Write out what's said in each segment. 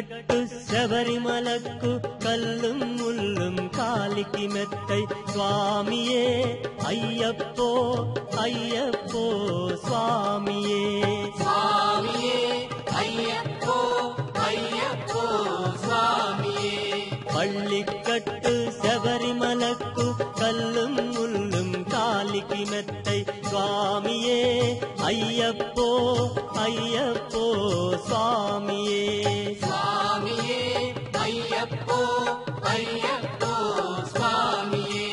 பள்ளிக்கட்டு சபரிமலக்கு கல்லும் முள்ளும் காலிக்கு மெத்தை சுவாமியே ஐயப்போ ஐயப்போ சுவாமியே சுவாமியே ஐயப்போ ஐயப்போ சுவாமியே பள்ளிக்கட்டு சபரிமலக்கு கல்லும் முள்ளும் காலிக்கு மெத்தை சுவாமியே ஐயப்போ ஐயப்போ சுவாமியே சுவாமியே ஐயப்போ ஐயப்போ சுவாமியே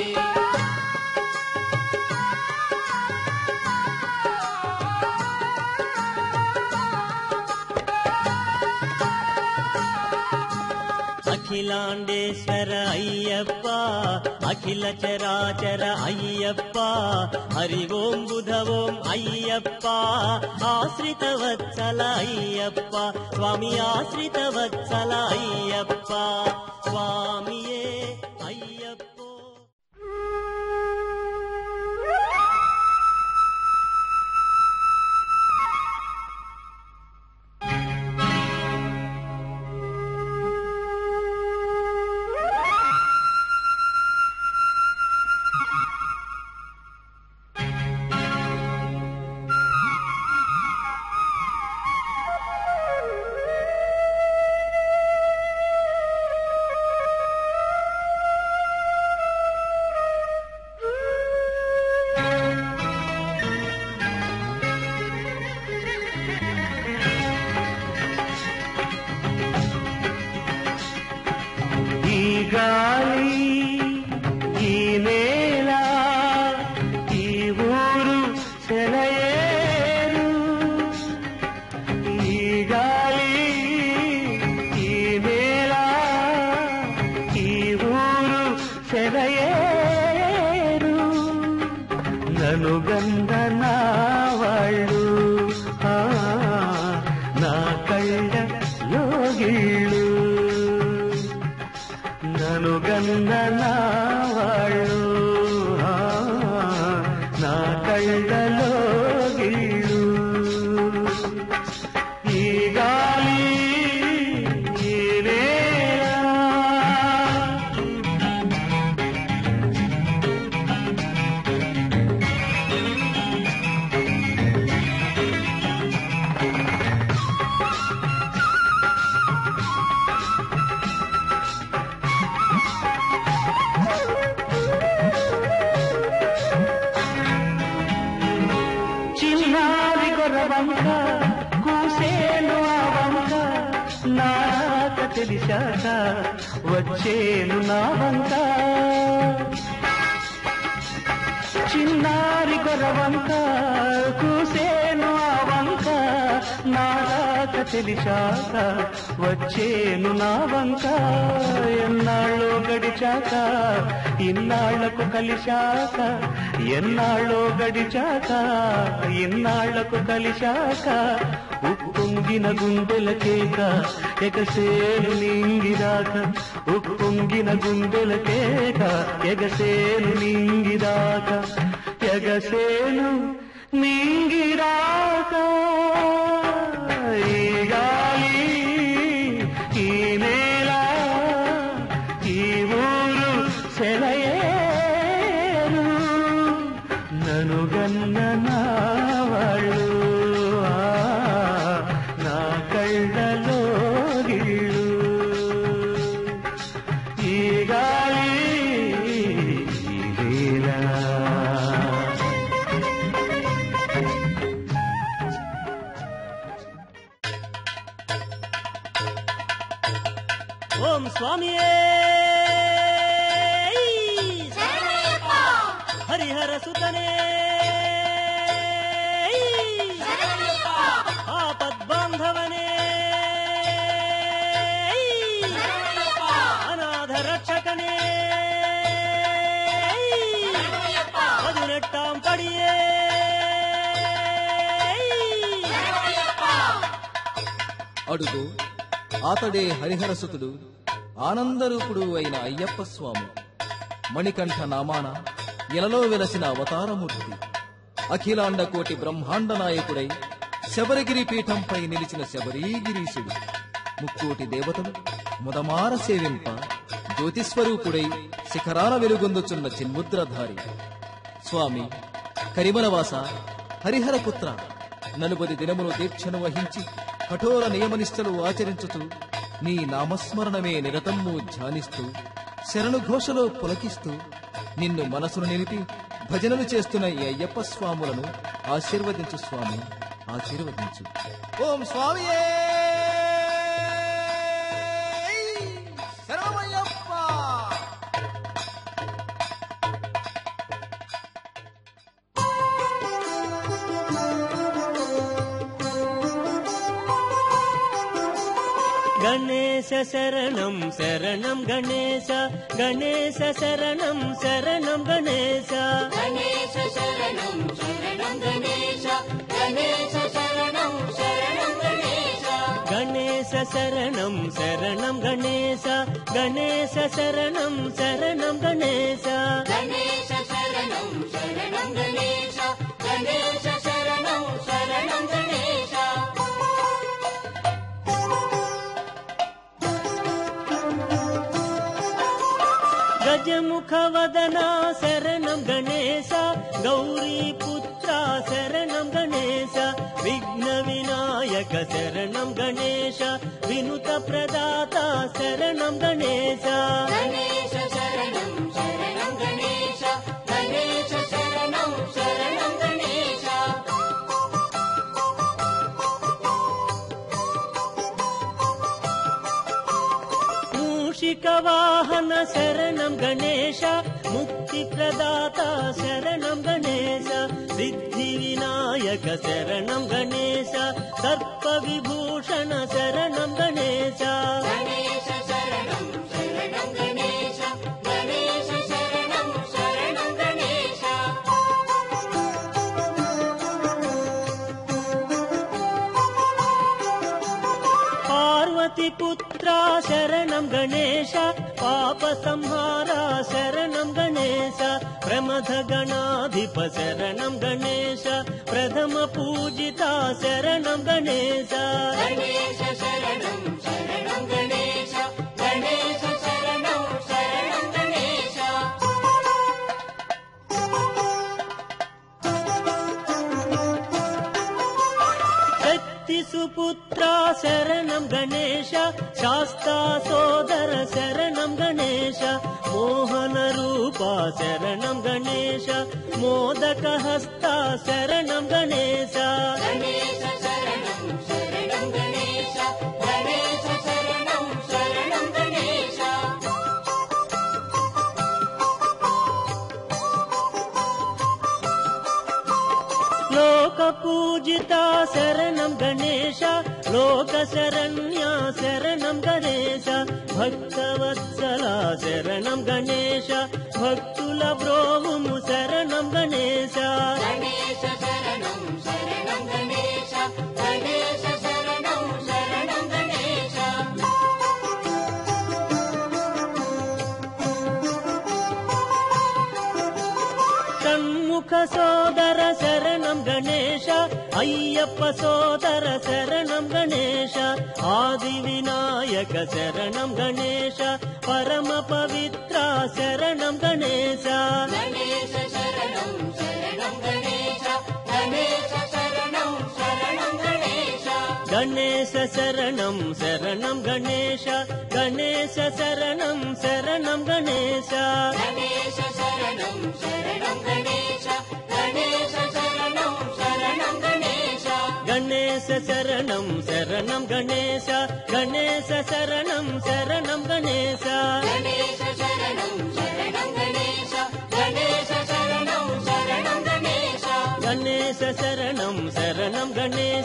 అఖిలాండేశ్వర అయ్యప్ప అఖిల చరాచర అయ్యప్ప హరి ఓం బుధ ఓం అయ్యప్ప ఆశ్రిత వత్సల అయ్యప్ప స్వామి ఆశ్రిత వత్సల అయ్యప్ప స్వామియే అయ్యప్పో గాలి ఈ నేల ఈ ఊరు సెలయేరు ఈ గాలి ఈ నేల ఈ ఊరు సెలయేరు నన్ను గంధన వాళ్ళు నా కళ్ళలో గిళ్ళు నన్ను గంధన వాళ్ళు నా కళ్ళలో గిళ్ళు ఈ గాలి ఈ నేల చిన్నారి గొర్రవంక కూసేను ఆ వంక నాక తెలిసాక వచ్చేను నా వంక చిన్నారి గొర్రవంక కూసేను ఆ వంక నాక తెలిసాక వచ్చేను నా వంక ఎన్నాళ్ళో గడిచాక ఇన్నాళ్లకు కలిశాక ఎన్నాళ్ళో గడిచాక ఇన్నాళ్లకు కలిశాక ఉప్పొంగిన గుండెల కేక ఎగసేను నింగిరాక ఉప్పొంగిన గుండెల కేక ఎగసేను నింగిరాక ఎగసేను నింగిరాక ఈ గాలి ఈ నేల ఈ ఊరు సెలయేరు నన్ను గన్న వాళ్ళు నా కళ్ళలో గిళ్ళు ఈ గాలి ఈ నేల ఓం స్వామియే హరిహర సుతనే ఆపద్బాంధవనే అనాథ రక్షకనే 18 పడియే అడుగు ఆతడే హరిహరసుతుడు ఆనందరూపుడు అయిన అయ్యప్ప స్వామి మణికంఠ నామాన ఇలలో వెలసిన అవతారమూర్తి అఖిలాండ కోటి బ్రహ్మాండ నాయకుడై శబరిగిరి పీఠంపై నిలిచిన శబరీగిరీశుడు ముక్కోటి దేవతలు ముదమార సేవింప జ్యోతిస్వరూపుడై శిఖరాన వెలుగొందుచున్న చిన్ముద్రధారి స్వామి కరిమలవాస హరిహరపుత్ర నలుబది దినములు దీక్షను వహించి కఠోర నియమనిష్టలు ఆచరించుతూ నీ నామస్మరణమే నిరతము ధ్యానిస్తూ శరణు ఘోషలో పులకిస్తూ నిన్ను మనసును నిలిపి భజనలు చేస్తున్న ఈ అయ్యప్ప స్వాములను ఆశీర్వదించు స్వామి, ఆశీర్వదించు. ఓం స్వామియే శరణమయ్యప్ప. గణేశ శరణం శరణం గణేశ, గణేశ శరణం శరణం గణేశ, గణేశ శరణం శరణం గణేశ, గణేశ శరణం శరణం గణేశ, గణేశ శరణం శరణం గణేశ, గణేశ శరణం శరణం గణేశ, గణేశ శరణం శరణం గణేశ, గణేశ శరణం శరణం గణేశ, గజముఖ వదన శరణం గణేశ, గౌరీ పుత్ర శరణం గణేశ, విఘ్న వినాయక శరణం గణేశ, వినుత ప్రదాత శరణం గణేశ, గణేశ శరణం శరణం గణేశ, గణేశ శరణం శరణం గణేశ, మూషిక వాహన శరణం గణేశ, ముక్తి ప్రదాత శరణం గణేశ, సిద్ధి వినాయక శరణం గణేశ, సర్ప విభూషణ శరణం గణేశ, గణేశ శరణం శరణం గణేశ, గణేశ శరణం శరణం గణేశ, పార్వతి పుత్ర శరణం గణేశ, పాప సంహార శరణం గణేశ, ప్రమథ గణాధిప శరణం గణేశ, ప్రథమ పూజిత శరణం గణేశ, గణేశ శరణం శరణం గణేశ, గణేశ శరణం శరణం గణేశ, శక్తి సుపుత్ర శరణం గణేశ, శాస్తా సోదర శరణం గణేశ, మోహన రూప శరణం గణేశ, మోదక హస్త శరణం గణేశ, గణేశ శరణం శరణం గణేశ, గణేశ శరణం శరణం గణేశ, లోక పూజిత శరణం గణేశ, లోక శరణ్య శరణం గణేశ, భక్తవత్సల శరణం గణేశ, భక్తుల బ్రోవుము శరణం గణేశ, గణేశ శరణం శరణం గణేశ, గణేశ శరణం శరణం గణేశ, షణ్ముఖ సోదర శరణం గణేశ, అయ్యప్ప సోదర శరణం గణేశ, ఆది వినాయక శరణం గణేశ, పరమ పవిత్ర శరణం గణేశ, గణేశ శరణం శరణం గణేశ, గణేశ శరణం శరణం గణేశ, గణేశ శరణం శరణం గణేశ, గణేశ శరణం శరణం గణేశ, గణేశ శరణం శరణం గణేశ, గణేశ శరణం శరణం గణేశ, గణేశ శరణం శరణం గణేశ, గణేశ శరణం శరణం గణేశ, గణేశ శరణం శరణం గణేశ, గణేశ శరణం శరణం గణేశ, గణేశ శరణం శరణం గణేశ,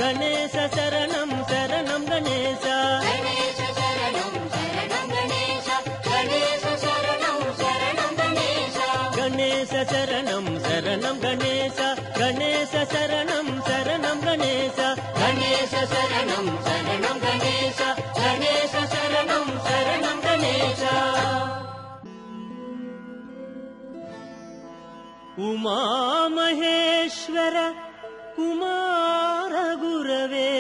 గణేశ శరణం శరణం గణేశ, గణేశ శరణం శరణం గణేశ, గణేశ శరణం శరణం గణేశ, గణేశ శరణం శరణం గణేశ, గణేశ శరణం శరణం గణేశ, గణేశ శరణం శరణం గణేశ, గణేశ శరణం శరణం గణేశ, ఉమామహేశ్వర కుమార గురవే,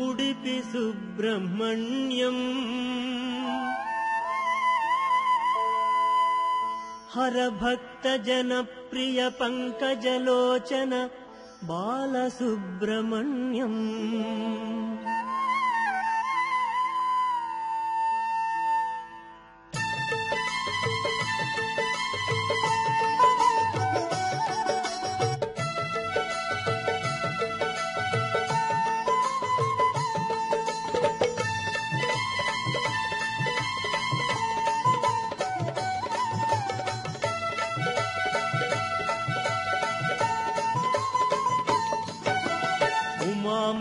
ఉడిపి సుబ్రహ్మణ్యం హరభక్త జనప్రియ పంకజలోచన బాలసుబ్రహ్మణ్యం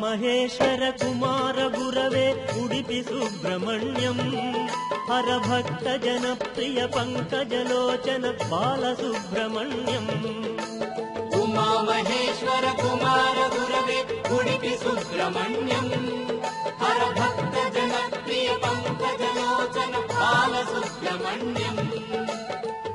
మహేశ్వర కుమార గురవే ఉడిపి సుబ్రహ్మణ్యం హరభక్త జనప్రియ పంకజలోచన బాలసుబ్రహ్మణ్యం ఉమా మహేశ్వర కుమార గురవే ఉడిపి సుబ్రహ్మణ్యం హరభక్త జనప్రియ పంకజలోచన బాలసుబ్రహ్మణ్యం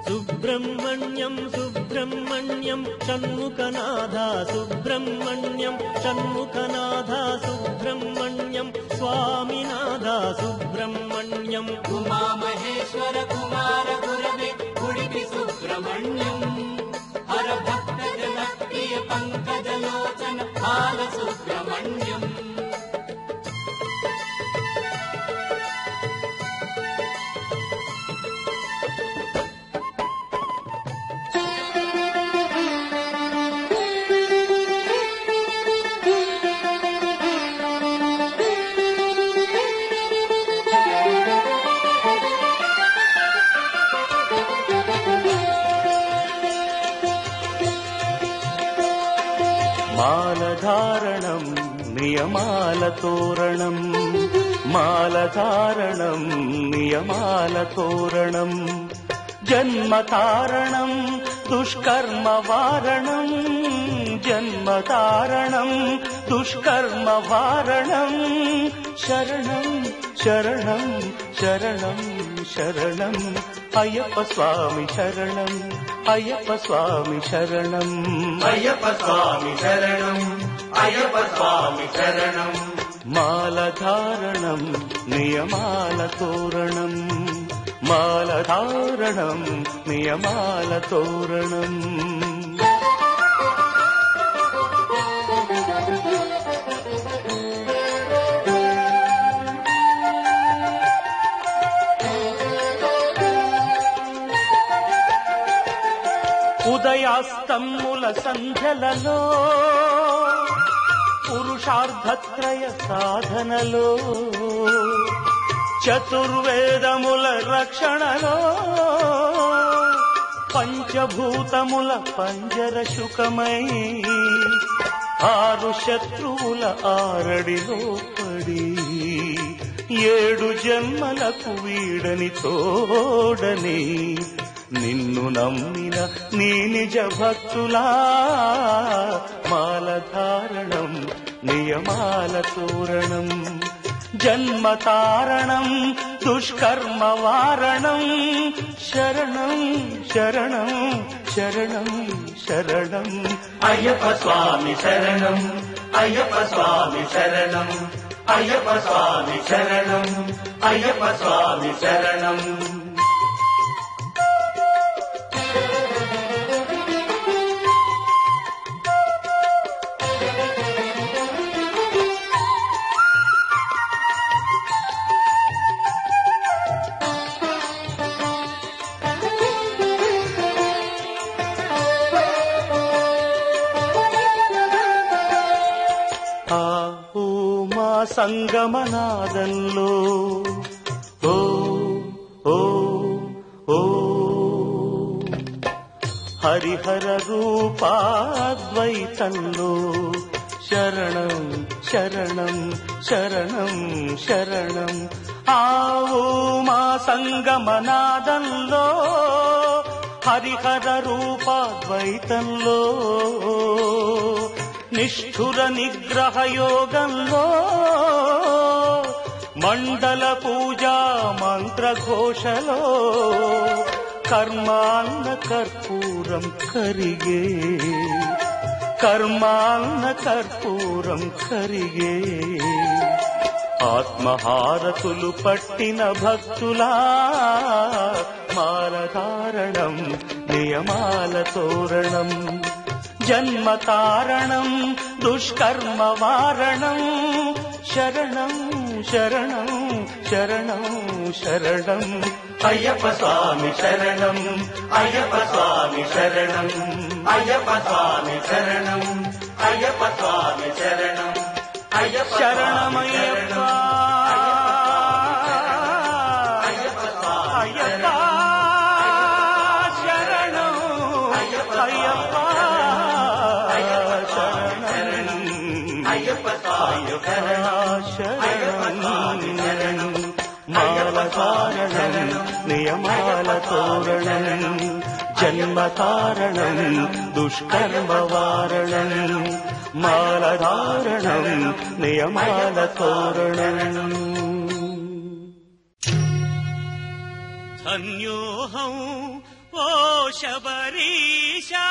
సుబ్రహ్మణ్యం సుబ్రహ్మణ్యం షణ్ముఖనాథ సుబ్రహ్మణ్యం షణ్ముఖనాథ సుబ్రహ్మణ్యం స్వామినాథ సుబ్రహ్మణ్యం ఉమా మహేశ్వర కుమార గురవే ఉడిపి సుబ్రహ్మణ్యం హరభక్త జనప్రియ పంకజలోచన బాలసుబ్రహ్మణ్యం మాలధారణం నియమాల తోరణం మాలధారణం నియమాల తోరణం జన్మకారణం దుష్కర్మ వారణం జన్మకారణం దుష్కర్మ వారణం శరణం శరణం శరణం శరణం అయ్యప్ప స్వామి శరణం అయ్యప్ప స్వామి శరణం అయ్యప్ప స్వామి శరణం అయ్యప్ప స్వామి శరణం మాలధారణం నియమాల తోరణం మాలధారణం నియమాల తోరణం ఉదయాస్తమ్ముల సంధ్యలలో పురుషార్థత్రయ సాధనలో చతుర్వేదముల రక్షణలో పంచభూతముల పంజర శుకమై ఆరు శత్రువుల ఆరడిలో పడి 7 జన్మలకు వీడని తోడని నిన్ను నమ్మిన నీ నిజ భక్తులా మాలధారణం నియమాల తోరణం జన్మతారణం దుష్కర్మ వారణం శరణం శరణం శరణం శరణం అయ్యప్ప స్వామి శరణం అయ్యప్ప స్వామి శరణం అయ్యప్ప స్వామి శరణం అయ్యప్ప స్వామి శరణం సంగమనాదంలో ఓ ఓ ఓ హరిహర రూపాద్వైతంలో శరణం శరణం శరణం శరణం ఆవు మా సంగమనాదంలో హరిహర రూపాద్వైతంలో నిష్ఠుర నిగ్రహ యోగంలో మండల పూజా మంత్రఘోషలో కర్మాన్న కర్పూరం కరిగే కర్మాన్న కర్పూరం కరిగే ఆత్మహారతులు పట్టిన భక్తులా మాలధారణం నియమాల తోరణం జన్మతారణం దుష్కర్మ వారణం శరణం శరణం శరణం శరణం అయ్యప్ప స్వామి శరణం అయ్యప్ప స్వామి శరణం అయ్యప్ప స్వామి శరణం అయ్యప్ప స్వామి శరణం అయ్యప్ప శరణమయ్యప్ప అయ్యప్ప స్వామి శరణం అయ్యప్ప శరణం అయ్యప్ప స్వామి శరణం మాలధారణం నియమాల తోరణం జన్మతారణం దుష్కర్మ వారణం మాలధారణం నియమాల తోరణం ధన్యోహం ఓ శబరీశా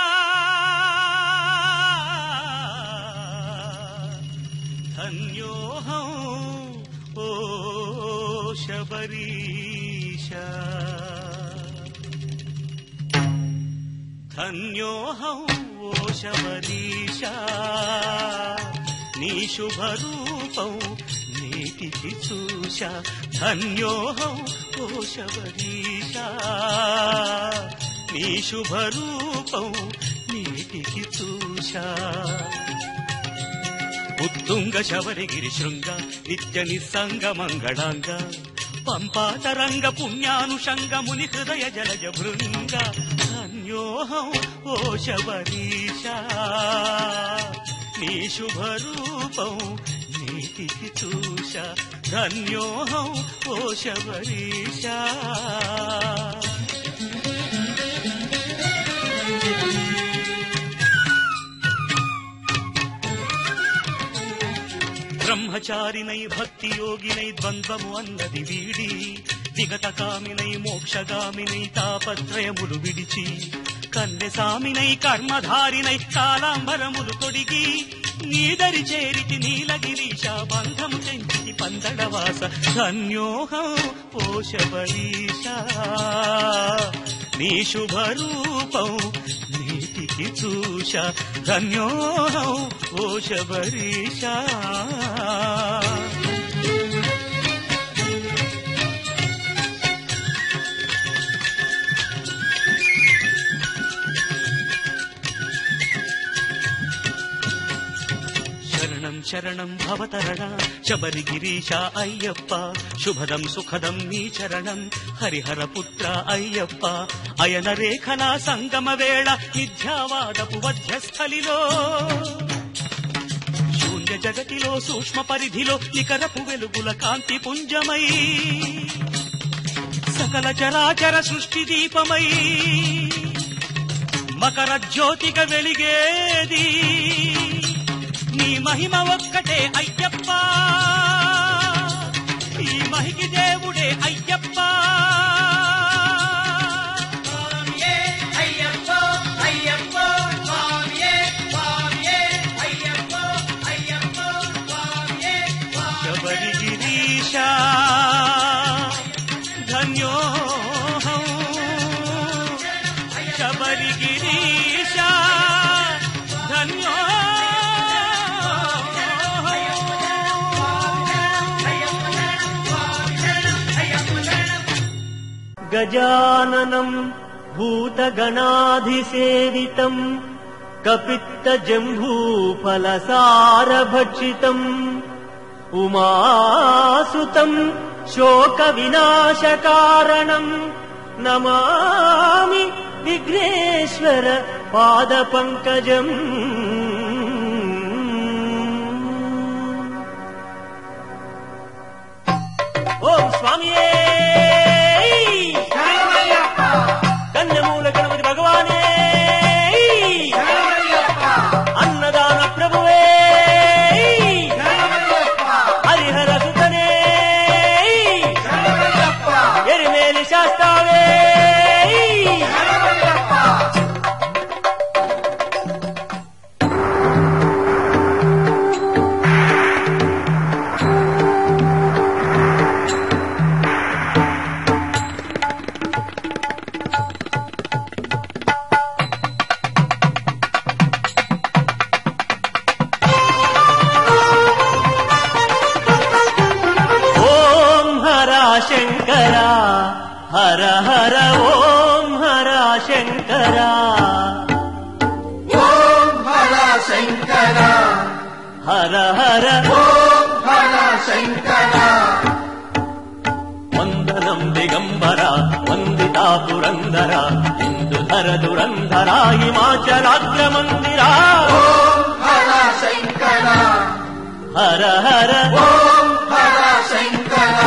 ధన్యోహం ఓ శబరీశా ధన్యోహం ఓ శబరీశా నీ శుభరూపం నేటికి చూశా ధన్యోహం ఓ శబరీశా నీ శుభరూపం నేటికి చూశా ఉత్తుంగ శబరిగిరి శృంగ నిత్య నిస్సంగ మంగళాంగ పంపాతరంగ పుణ్యానుషంగ ముని హృదయ జలజ భృంగ ధన్యోహం ఓ శబరీశా నీ శుభరూపం నీటికి చూశా ధన్యోహం ఓ శబరీశా బ్రహ్మచారినై భక్తి యోగినై ద్వంద్వము అన్నది వీడి విగత కామినై మోక్షగామినై తాపత్రయములు విడిచి కన్నెసామినై కర్మధారినై కాలాంబరములు తొడిగి నీదరి చేరితి నీలగిరీశ బంధము తెంచి పందడవాస ధన్యోహం ఓ శబరీశా నీ శుభరూపం నీటికి చూశా ధన్యోహం ఓ శబరీశా శరణం శరణం భవతరణ శబరిగిరీశ అయ్యప్ప శుభదం సుఖదం నీ చరణం హరిహర పుత్ర అయ్యప్ప అయన రేఖల సంగమ వేళ మిథ్యావాదపు వధ్యస్థలిలో శూన్య జగతిలో సూక్ష్మ పరిధిలో నికరపు వెలుగుల కాంతి పుంజమై సకల చరాచర సృష్టి దీపమై మకర జ్యోతిగా వెలిగేది నీ మహిమ ఒక్కటే అయ్యప్ప ఈ మహికి దేవుడే అయ్యప్ప శబరిగిరీశా ధన్యోహం శబరిగిరీశా ధన్యో గజాననం భూతగణాధిసేవితం కపిత్తజంబూఫలసారభక్షితం ఉమాసుతం శోక వినాశకారణం నమామి విఘ్నేశ్వర పాదపంకజం ఓం స్వామియే కన్యమూల గణపతి భగవానే అన్నదాన ప్రభువే హరిహర సుతనే ఎరిమేలి శాస్త్రావే శంకర హర హర ఓం హర శంకర ఓం హర శంకర హర హర ఓం హర శంకర వందనం దిగంబర వందితా పురందర ఇందుధర దురంధర హిమాచలాగ్రమందిర ఓం హర శంకర హర హర ఓం హర శంకర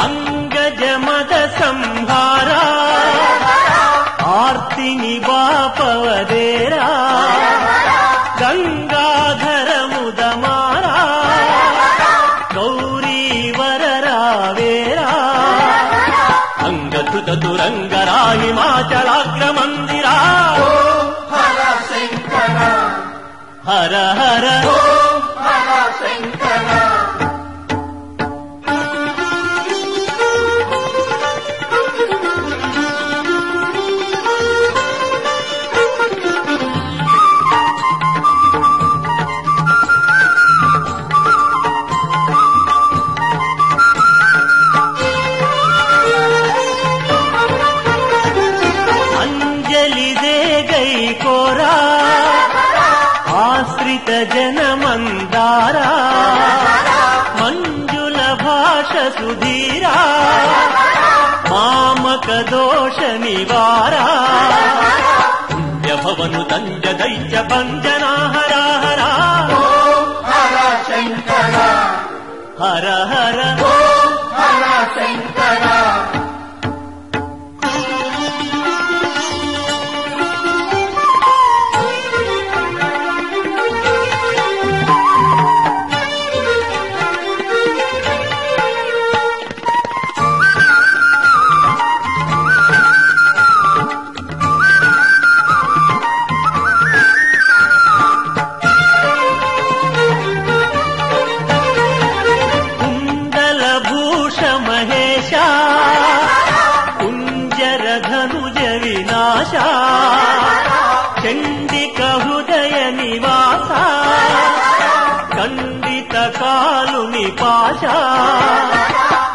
అంగజమద సంహార ఆర్తిని బాపవదేరా గంగాధర ముదమారా గౌరీ వరరావేరా అంగధృత దురంగరా హిమాచలాగ్రమందిరా ఓం హర శంకర హర హర ఓం హర శంకర అంజలిదే గై కోరా ఆశ్రిత జనమందారా మంజుల భాష సుధీరా మామక దోష నివారా పుణ్యభవను తంజ దైత్య భంజనా హర హర ఓం హర శంకర హర హర ఓం హర శంకర కుండల భూష మహేశ కుంజర ధనుజ వినాశ చండిక హృదయ నివాస ఖండిత కాలుని పాశ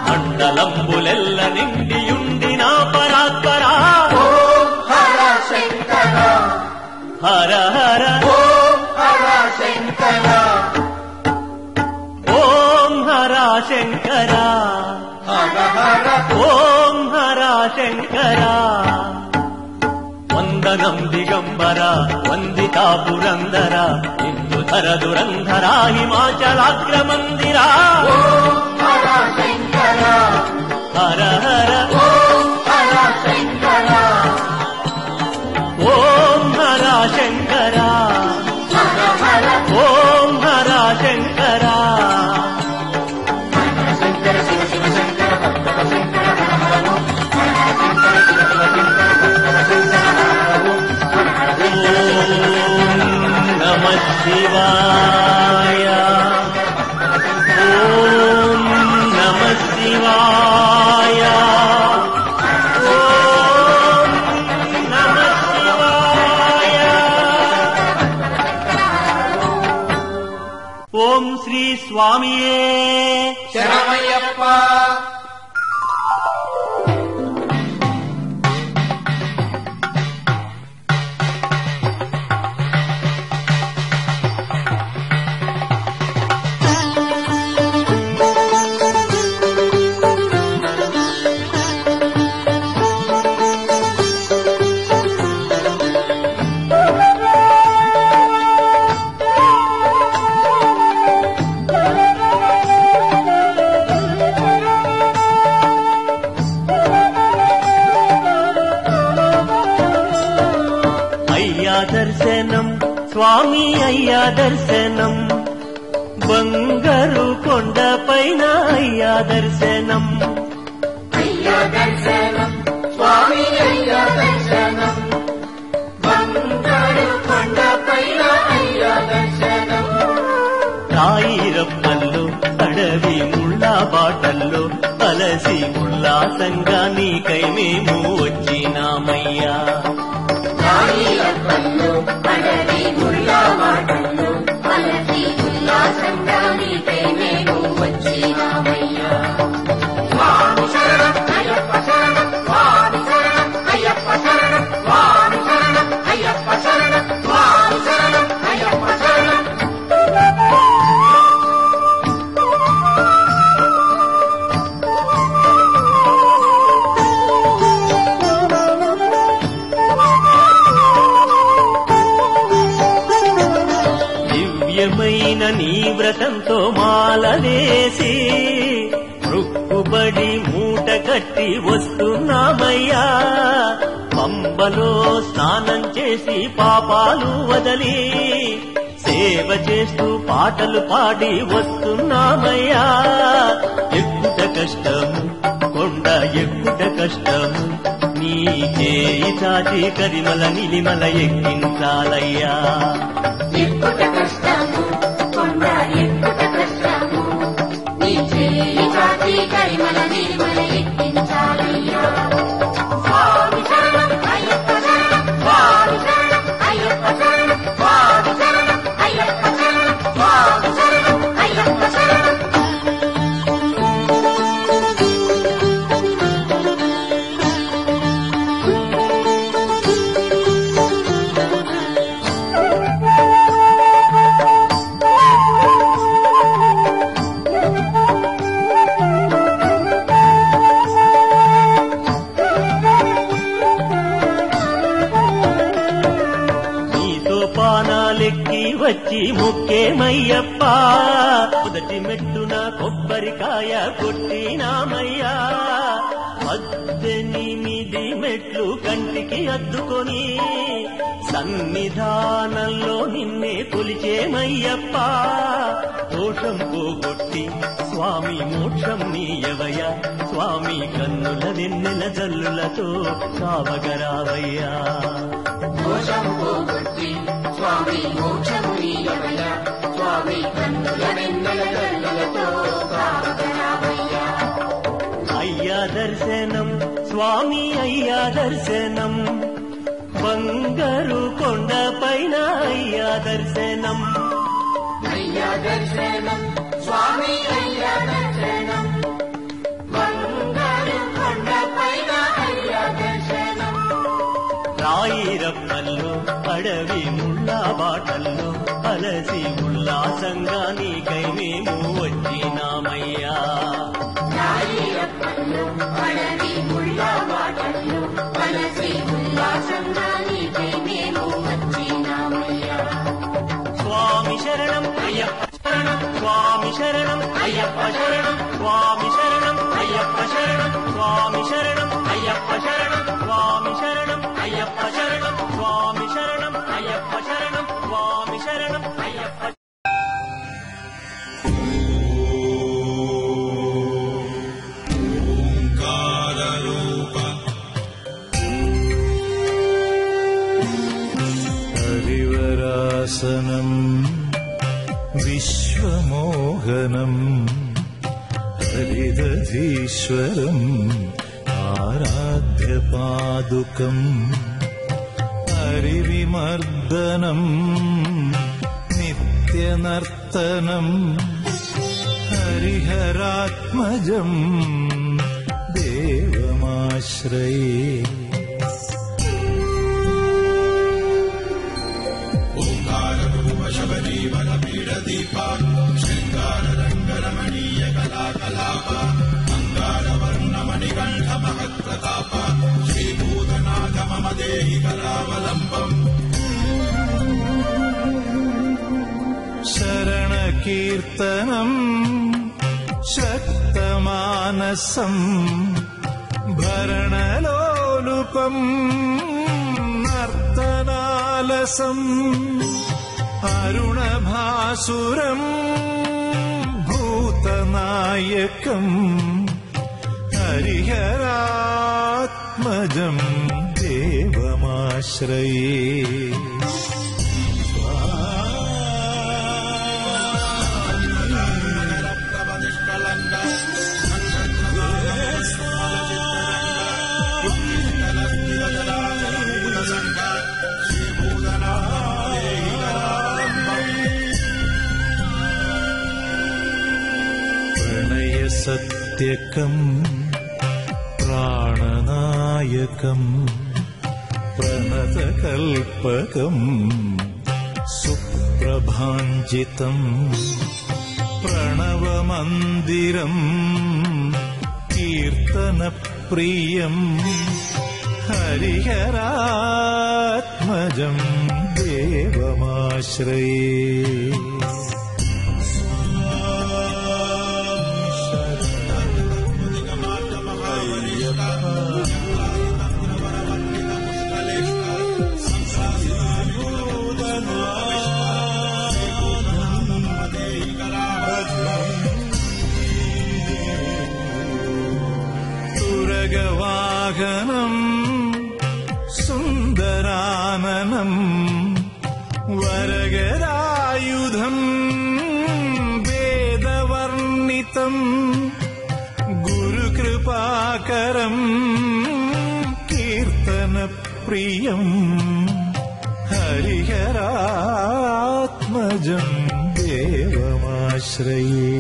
మండలంబులెల్ల నిండియుండిన పరాత్పరా ఓం హర శంకర హర హర ఓం హర శంకర ఓం హర శంకర హర హర ఓం హర శంకర వందనం దిగంబర వందితా పురందర ఇందుధర దురంధర హిమాచలాగ్రమందిర ఓం హర శంకర హర హర ఓం హర శంకర ఓం హర శంకర హర హర ఓం హర శంకర శంకర శివ శివ శంకర భక్త శంకర హర హర ఓం హర శంకర శివ శివ శివ ఓం నమ శివాయ ఓం నమ శివాయ ఓం శ్రీ స్వామియే శరణమయ్యప్ప దర్శనం స్వామి అయ్యా దర్శనం బంగారు కొండపైన అయ్యా దర్శనం అయ్యా దర్శనం స్వామి అయ్యా దర్శనం దర్శనం బంగారు కొండపైన అయ్య దర్శనం రాయిరప్పల్లో అడవి ముళ్ళ బాటల్లో అలసి ఉల్లాసంగా నీకై మేము వచ్చినామయ్యా రాయిరప్పల్లో అడవి ముళ్ళ బాటల్లో అలసి ఉల్లాసంగా నీకై మేము వచ్చినామయ్యా స్వామి శరణం అయ్యప్ప శరణం స్వామి శరణం అయ్యప్ప శరణం స్వామి శరణం అయ్యప్ప శరణం స్వామి శరణం అయ్యప్ప శరణం దివ్యమైన నీ వ్రతంతో మాల వేసి రుక్కుబడి మూట కట్టి వస్తున్నామయ్యా పంబలో స్నానం చేసి పాపాలు వదలి సేవ చేస్తూ పాటలు పాడి వస్తున్నామయ్యా ఎక్కుట కష్టము కొండ ఎక్కుట కష్టము నీ చేయి చాచి కరిమల నిలిమల ఎక్కించాలయ్యా ఎక్కుట కష్టము కొండ ఎక్కుట కష్టము నీ చేయి చాచి కరిమల నిర్మల ఎక్కించాలయ్యా స్వామి శరణం అయ్యప్ప శరణం స్వామి శరణం అయ్యప్ప శరణం స్వామి శరణం అయ్యప్ప శరణం స్వామి శరణం అయ్యప్ప శరణం పానాలెక్కి వచ్చి ముక్కేమయ్యప్ప మొదటి మెట్టున కొబ్బరికాయ కొట్టినామయ్యా 18 మెట్లు కంటికి అద్దుకొని సన్నిధానంలో నిన్నే కొలిచేమయ్యప్ప దోషం పోగొట్టి స్వామి మోక్షం నీయవయ స్వామి కన్నుల వెన్నెల జల్లులతో కావగరావయ్యా దోషం పోగొట్టి స్వామి మోక్షం నీయవయ్యా స్వామి కన్నుల వెన్నెల జల్లులతో కావగరావయ్యా అయ్యా దర్శనం స్వామి అయ్యా దర్శనం బంగారు కొండ పైన అయ్యా దర్శనం అయ్యా దర్శనం స్వామి అయ్యా దర్శనం బంగారు కొండపైన అయ్యా దర్శనం రాయిరప్పల్లో అడవి ముళ్ళ బాటల్లో అలసి ఉల్లాసంగా నీకై మేము వచ్చినామయ్యా రాయిరప్పల్లో అడవి ముళ్ళ బాటల్లో అలసి ఉల్లాసంగా నీకై మేము వచ్చినామయ్యా స్వామి శరణం అయ్యప్ప శరణం స్వామి శరణం అయ్యప్ప శరణం స్వామి శరణం అయ్యప్ప శరణం స్వామి శరణం అయ్యప్ప శరణం స్వామి శరణం అయ్యప్ప శరణం స్వామి శరణం అయ్యప్ప శరణం స్వామి శరణం అయ్యప్ప హరివరాసనం విశ్వమోహనం హరిదధీశ్వరం ఆరాధ్యపాదుకం హరివిమర్దనం నిత్యనర్తనం హరిహరాత్మజం దేవమాశ్రయే శరణకీర్తనం శక్తమానసం భరణలోలుపం నర్తనాలసం అరుణభాసురం భూతనాయకం హరిహరాత్మజం దేవ സത്യകം പ്രാണനായകം പ്രണതകൽപകം സുപ്രഭാഞ്ജിതം പ്രണവമന്ദിരം കീർത്തനപ്രിയം ഹരിഹരാത്മജം ദേവമാശ്രയേ. തുരഗവാഹനം സുന്ദരാനനം വരഗരായുധം വേദവർണിതം ഗുരുകൃപാകരം കീർത്തനപ്രിയം ഹരിഹരാത്മജം ദേവമാശ്രയേ.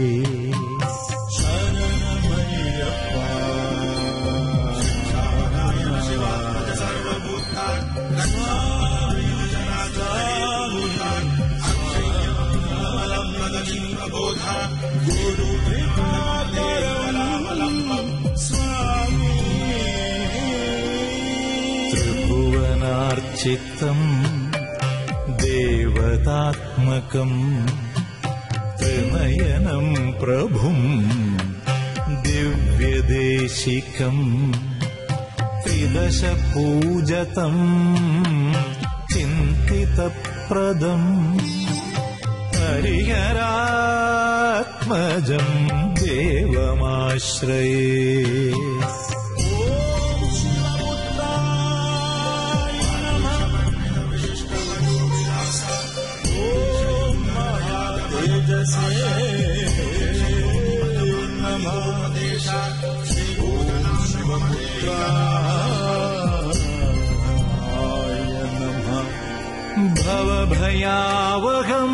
ത്രിഭുവനാർച്ചിതം ദേവതാത്മകം ത്രിനയനം പ്രഭും ദിവ്യദേശികം ത്രിദശപൂജതം ചിന്തിതപ്രദം ഹരിഹരാത്മജം ദേവമാശ്രയേ. ഭവഭയാവഹം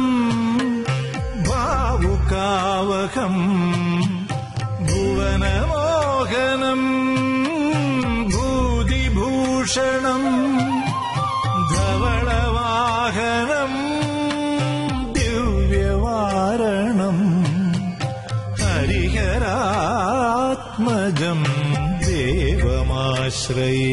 ഭാവുകാവഹം ഭുവനമോഹനം ഭൂതിഭൂഷണം ധവളവാഹനം ദിവ്യവാരണം ഹരിഹരാത്മജം ദേവമാശ്രയേ.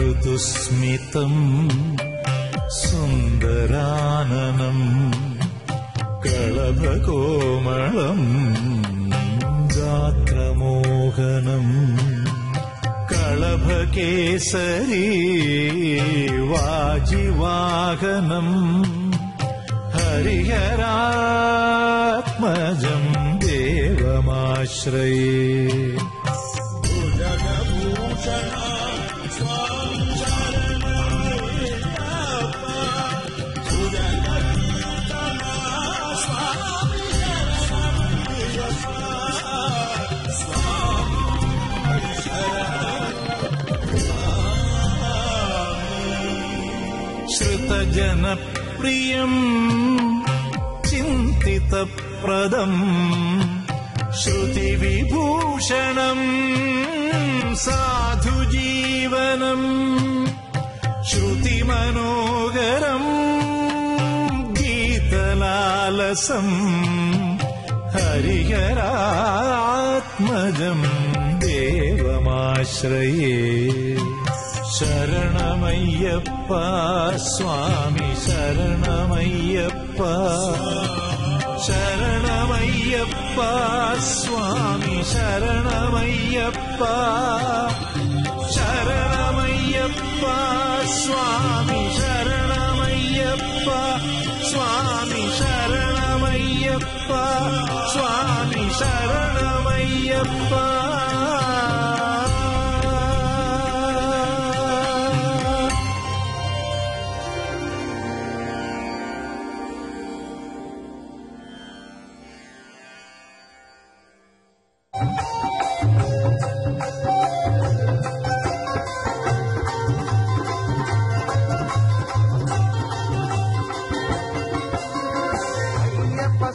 കളമൃദുസ്മിതം സുന്ദരാനനം കളഭകോമളം ഗാത്രമോഹനം കളഭകേസരീ വാജിവാഹനം ഹരിഹരാത്മജം ദേവമാശ്രയേ. ശ്രുതജനപ്രിയം ചിന്തിതപ്രദം ശ്രുതിവിഭൂഷണം സാധുജീവനം ശ്രുതിമനോഹരം ഗീതലാലസം ഹരിഹരാത്മജം ദേവമാശ്രയേ. ശരണമയ്യപ്പ സ്വാമി ശരണമയ്യപ്പ ശരണമയ്യപ്പ സ്വാമി శరణమయ్యప్ప స్వామి శరణమయ్యప్ప స్వామి శరణమయ్యప్ప స్వామి శరణమయ్యప్ప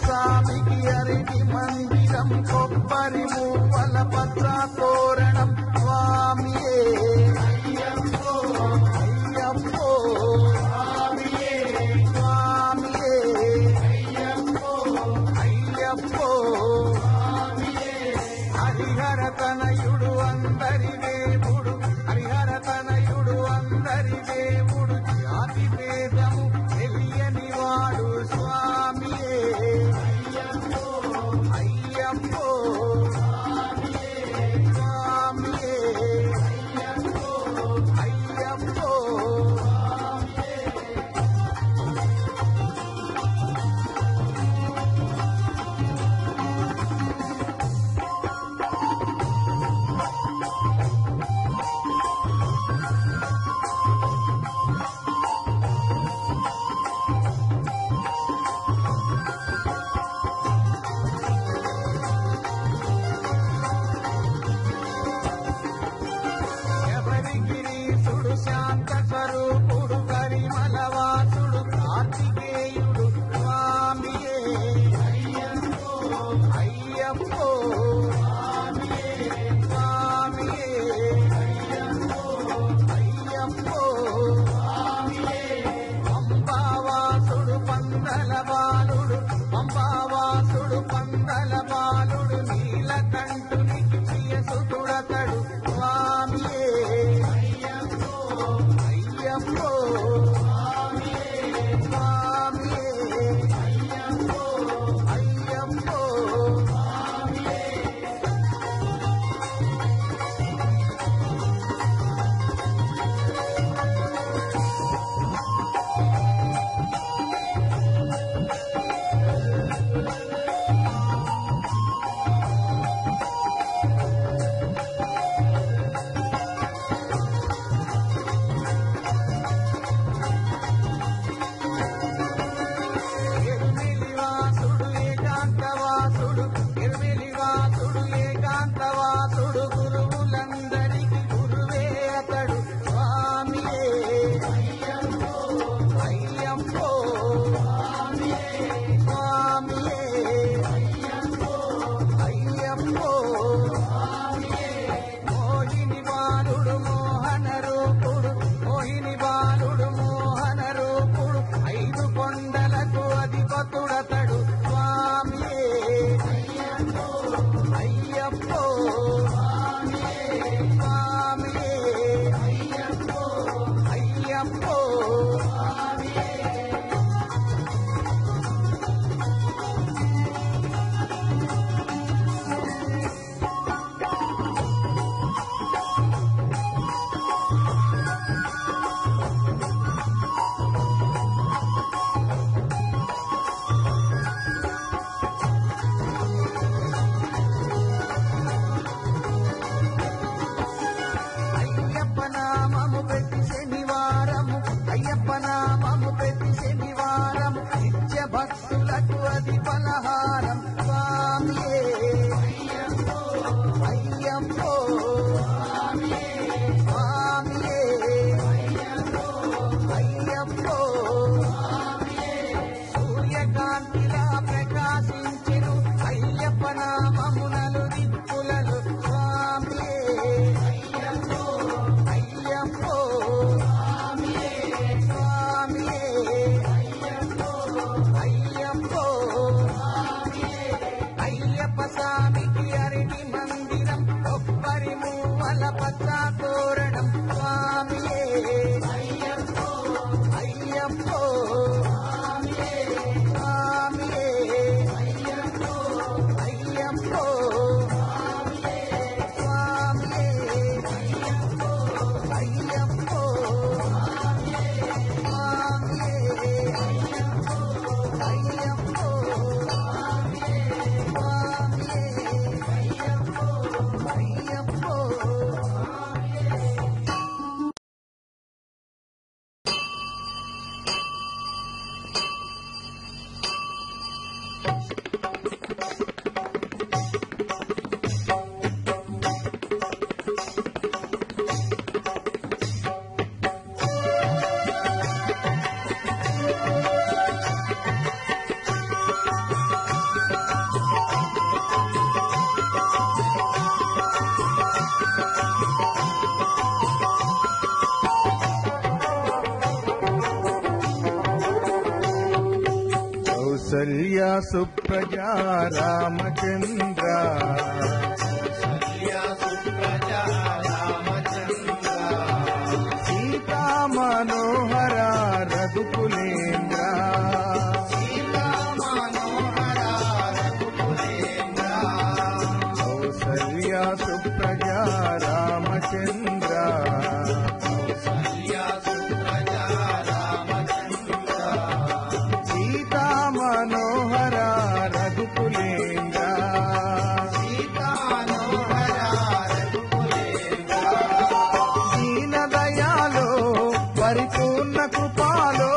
స్వామికి అరటి మందిరం కొబ్బరి మూవల పత్ర తోరణం స్వామియే అయ్యప్పో అయ్యప్పో స్వామియే స్వామియే అయ్యప్పో అయ్యప్పో స్వామియే హరిహర తనయుడు అందరి దేవుడు హరిహర తనయుడు అందరి దేవుడు జాతి భేదము తెలియని వాడు స్వామియే అయ్యప్పో అయ్యప్పో స్వామియే స్వామియే అయ్యప్పో అయ్యప్పో శబరిగిరీశుడు శాంత స్వరూపుడు కరిమలవాసుడు కార్తికేయుడు స్వామియే అయ్యప్పో అయ్యప్పో స్వామియే స్వామియే అయ్యప్పో అయ్యప్పో స్వామియే పంబావాసుడు పందల బాలుడు పంబావాసుడు పందల బాలుడు నీలకంఠునికి ప్రియసుతుడతడు స్వామియే అయ్యప్పో అయ్యప్పో స్వామియే స్వామియే అయ్యప్పో అయ్యప్పో స్వామియే ఎరుమెలివాసుడు ఏకాంతవాసుడు ఎరుమెలివాసుడు ఏకాంతవాసుడు గురువులందరికి గురువే అతడు స్వామియే అయ్యప్పో అయ్యప్పో స్వామియే స్వామియే అయ్యప్పో అయ్యప్పో స్వామియే మోహిని బాలుడు మోహన రూపుడు మోహిని బాలుడు మోహన రూపుడు ఐదు కొండలకు అధిపతుడతడు స్వామియే అయ్యప్పో అయ్యప్పో స్వామియే స్వామియే అయ్యప్పో అయ్యప్పో స్వామియే సుప్రజా రామచంద్ర సీతా మనోహర రఘుకులేంద్ర కౌసల్య సుప్రజా రామచంద్ర సీతా మనోహర రఘుకులేంద్ర దీన దయాలో పరిపూర్ణ కృపాలో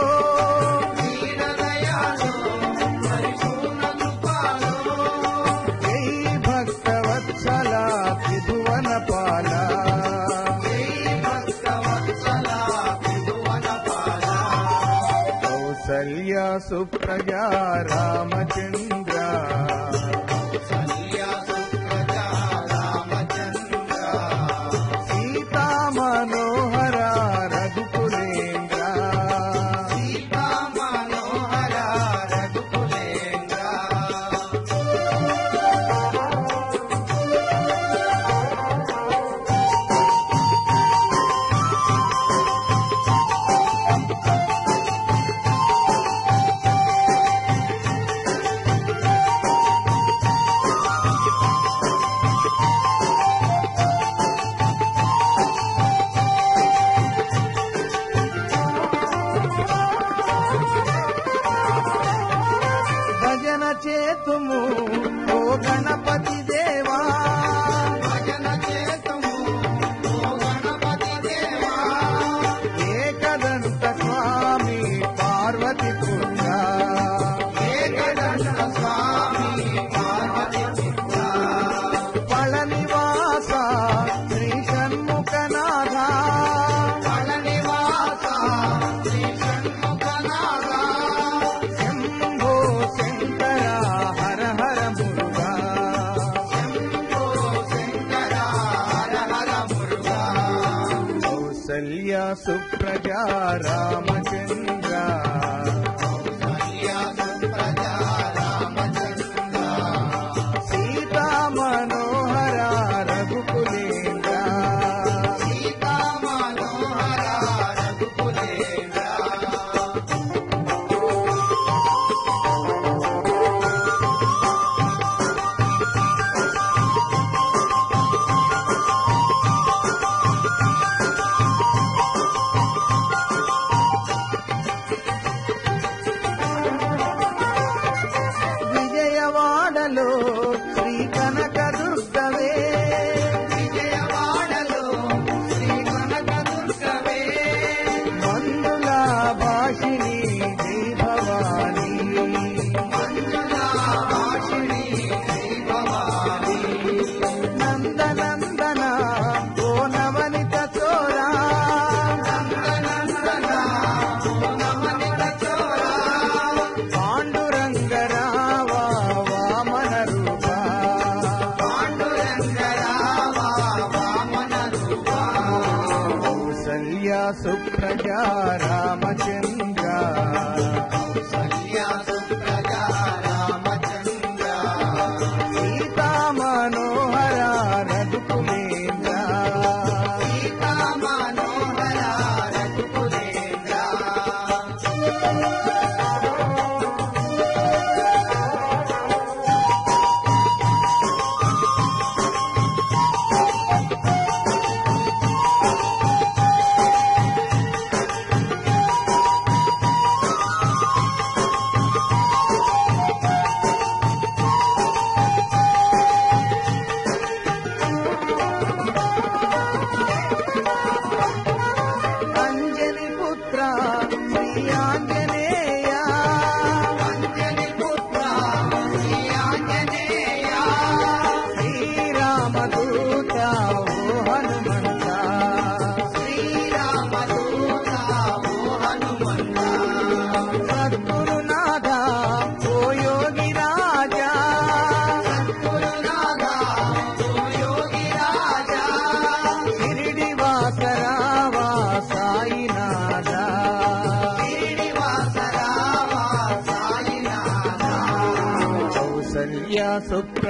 జై భక్తవత్సల త్రిభువన పాల కౌసల్య సుప్రజా రామచంద్ర సీతా మనోహర రఘుకులేంద్ర భజన చేతుము ఓ గణపతి దేవా ఏకదంత స్వామి పార్వతి పుత్ర పళనివాస శ్రీ షణ్ముఖనాథ శంభో శంకర హర హర మురుగా కౌసల్య సుప్రజా రామచంద్ర సీతా మనోహర రఘుకులేంద్ర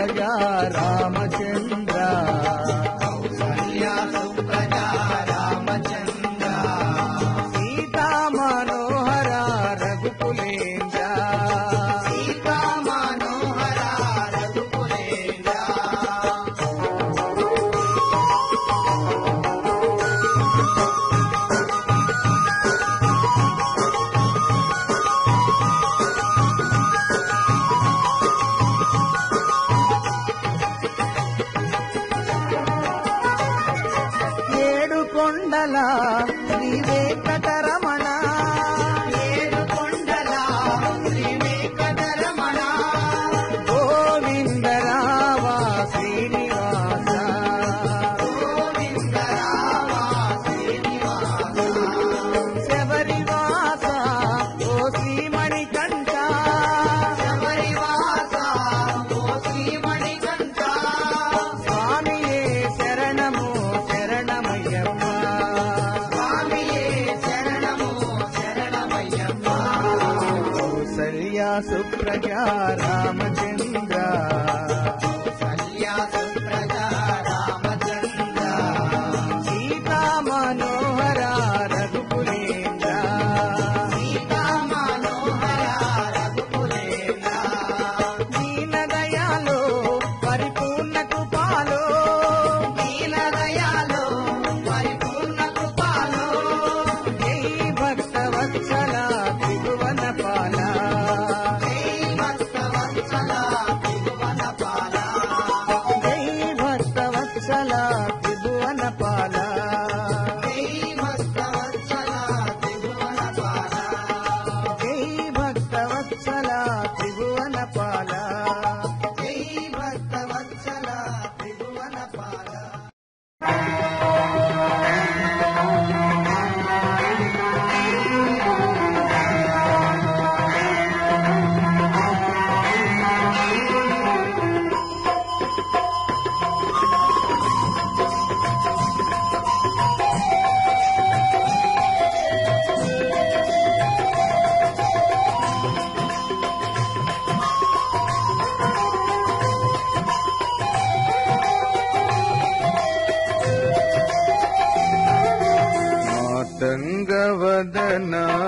సుప్రజా రామచంద్ర కౌసల్య సుప్రజా రామచంద్ర సీతా మనోహర రఘుకులేంద్ర సీతా మనోహర రఘుకులేంద్ర ఏడు కొండల శ్రీ వెంకటరమణ ఏడు కొండల శ్రీ వెంకటరమణ గోవిందరావ శ్రీనివాస గోవిందరామ శ్రీనివాస శబరివాస ఓ శ్రీమణికంఠ శబరివాస ఓ శ్రీమణికంఠ స్వామియే శరణము శరణమయ్యప్ప స్వామియే శరణము శరణమయ్యప్ప కౌసల్య సుప్రజా రామచంద్ర కౌసల్య సుప్రజా రామచంద్ర సీతా మనోహర రఘుకులేంద్ర సీతా మనోహర రఘుకులేంద్ర దీనదయాలో పరిపూర్ణ కృపాలో దీనదయాలో పరిపూర్ణ కృపాలో జై భక్తవత్సల త్రిభువన పాల జై భక్తవత్సల త్రిభువన పాల జై భక్తవత్సల త్రిభువన పాల జై భక్తవత్సల త్రిభువన పాల జై భక్తవత్సల త్రిభువన పాల జై భక్తవత్సల త్రిభువన పాల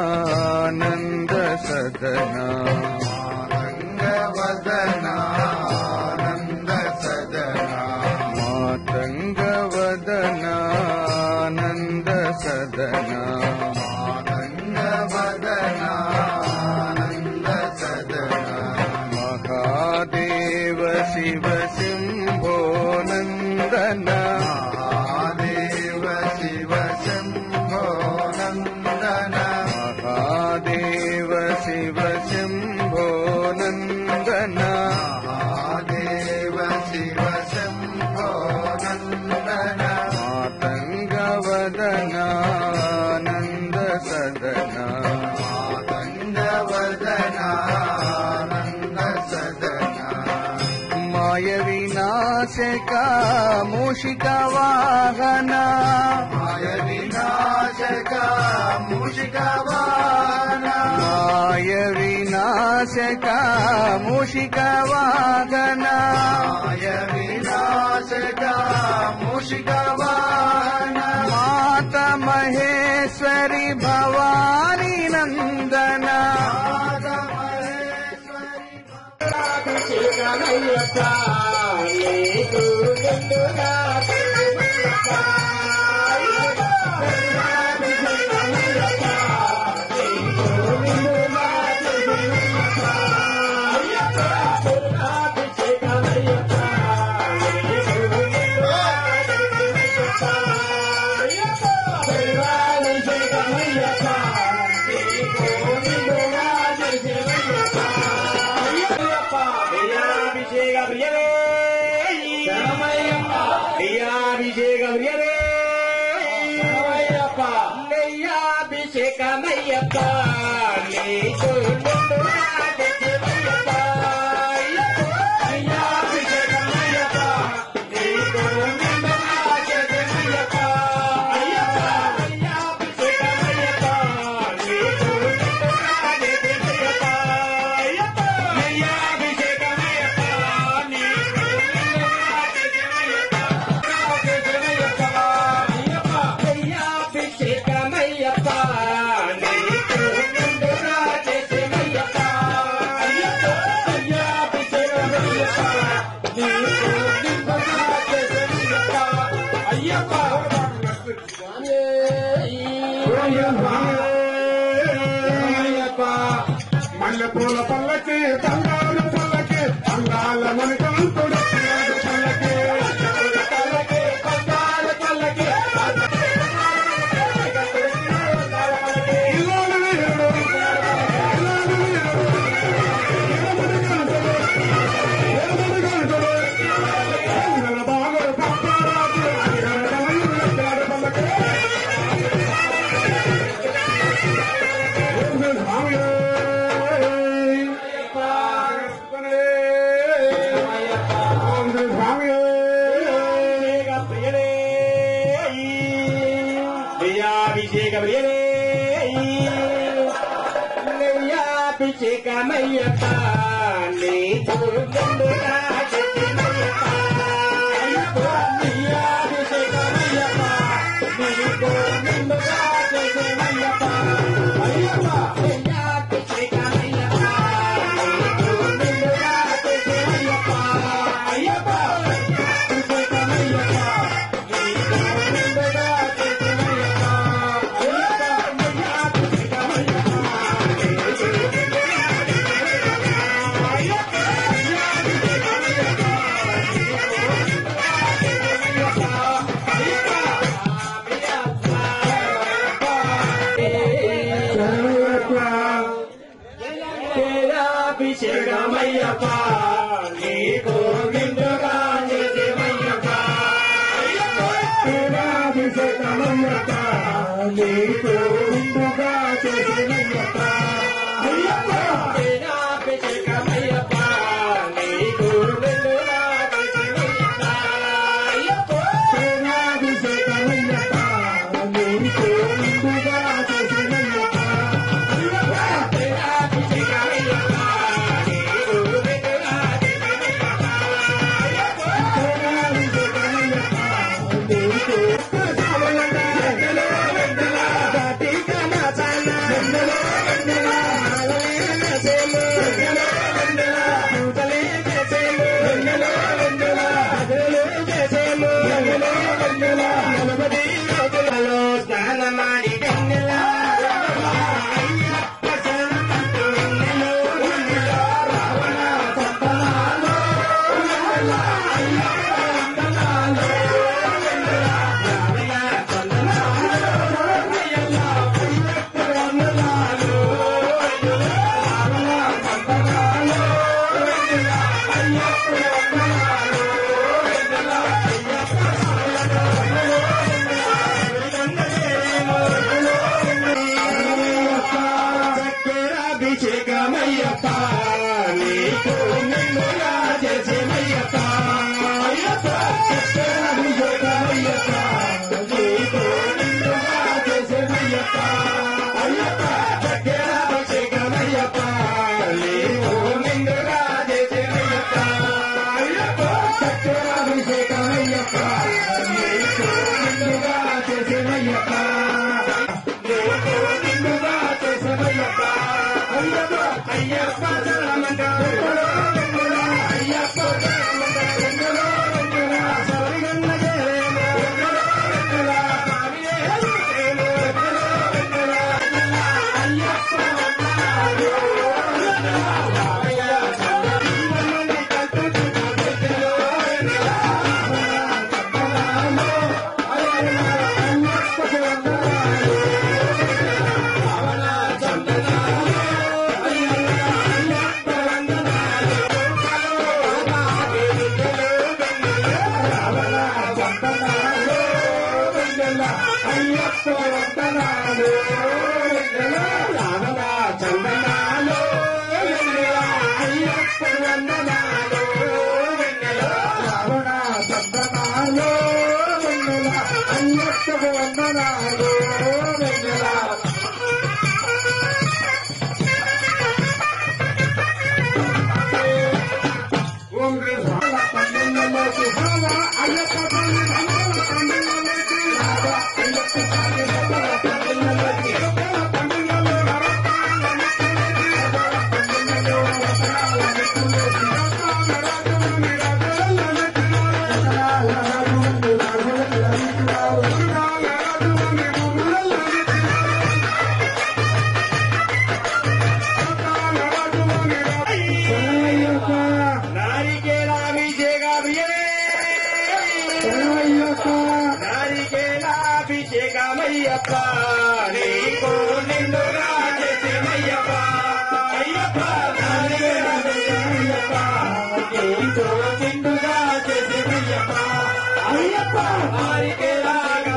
మాతంగవదనానంద సదనా మాతంగవదనానంద సదనా మాతంగవదనానంద సదనా మాతంగవదనానంద సదనా మహాదేవ శివ శంభో నందన మహాదేవ శివ శంభో నందన మహాదేవ శివ శంభో నందన మహాదేవ శివ శంభో నందన మాతంగవదనానంద సదనా మాతంగవదనానంద సదనా మాయ వినాశక మూషిక వాహన మాయ వినాశక మూషిక వాహన మాయ వినాశక మూషిక వాహన మాయ వినాశక మూషిక వాహన మాత మహేశ్వరి భవాని నందన అయ్యప్ప అయ్యప్ప మల్లెపూల పల్లకి బంగారు పల్లకి అంగాల మనకంతుడు పల్లకి పల్లకి బంగారు పల్లకి అభిషేకమయ్యప్ప నీకు ముందుగా చేసినయ్యప్ప అభిషేకమయ్యప్ప నీకు ముందుగా చేసినయ్యప్ప అభిషేకమయ్యప్ప నీకు ముందుగా చేసినయ్యప్ప అయ్యప్ప అభిషేకమయ్యప్ప నీకు ముందుగా చేసినయ్యప్ప అభిషేకమయ్యప్ప నీకు నిండుగా చేసేమయ్యప్ప అభిషేకమయ్యప్ప నీకు నిండుగా చేసేమయ్యప్ప అయ్యప్ప అభిషేకమయ్యప్ప నీకు నిండుగా చేసేమయ్యప్ప అయ్యప్ప అభిషేకమయ్యప్ప నీకు నిండుగా చేసేమయ్యప్ప అభిషేకమయ్యప్ప నీకు నిండుగా చేసేమయ్యప్ప అయ్యప్ప అభిషేకమయ్యప్ప నీకు నిండుగా చేసేమయ్యప్ప అయ్యప్ప అభిషేకమయ్యప్ప నీకు నిండుగా చేసేమయ్యప్ప అయ్యప్ప అభిషేకమయ్యప్ప నీకు నిండుగా చేసేమయ్యప్ప నీకు నిండుగా చేసేమయ్యప్ప అయ్యప్ప శరణమంట అయ్యప్ప శరణమంట శరణగన్న జయమ అయ్యప్ప అయ్యప్ప వందనాలు రావణ చందనాలు అయ్యప్ప వందనాలు రావణ చందనాలు అయ్యప్ప వందనాలు ఓం అయ్యప్ప అభిషేకమయ్యప్ప నీకు నిండుగా చేసేమయ్యప్ప అయ్యప్ప అయ్యప్ప నీకు నిండుగా చేసేమయ్యప్ప అయ్యప్ప వారికి రాగా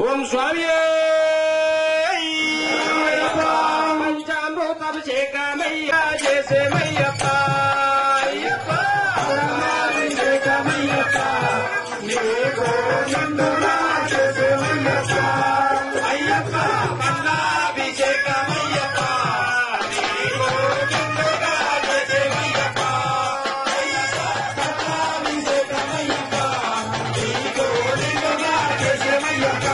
ఓం స్వామి పంచామృతాభిషేకమయ్య చేసేమయ్యప్ప అయ్యప్ప అభిషేకమయ్యప్ప నీకు నిండుగా చేసేమయ్యప్ప అయ్యప్ప పల్లాభిషేకమయ్యప్ప నీకు నిండుగా చేసేమయ్యప్ప అయ్యప్ప పల్లాభిషేకమయ్యప్ప నీకు నిండుగా చేసేమయ్యప్ప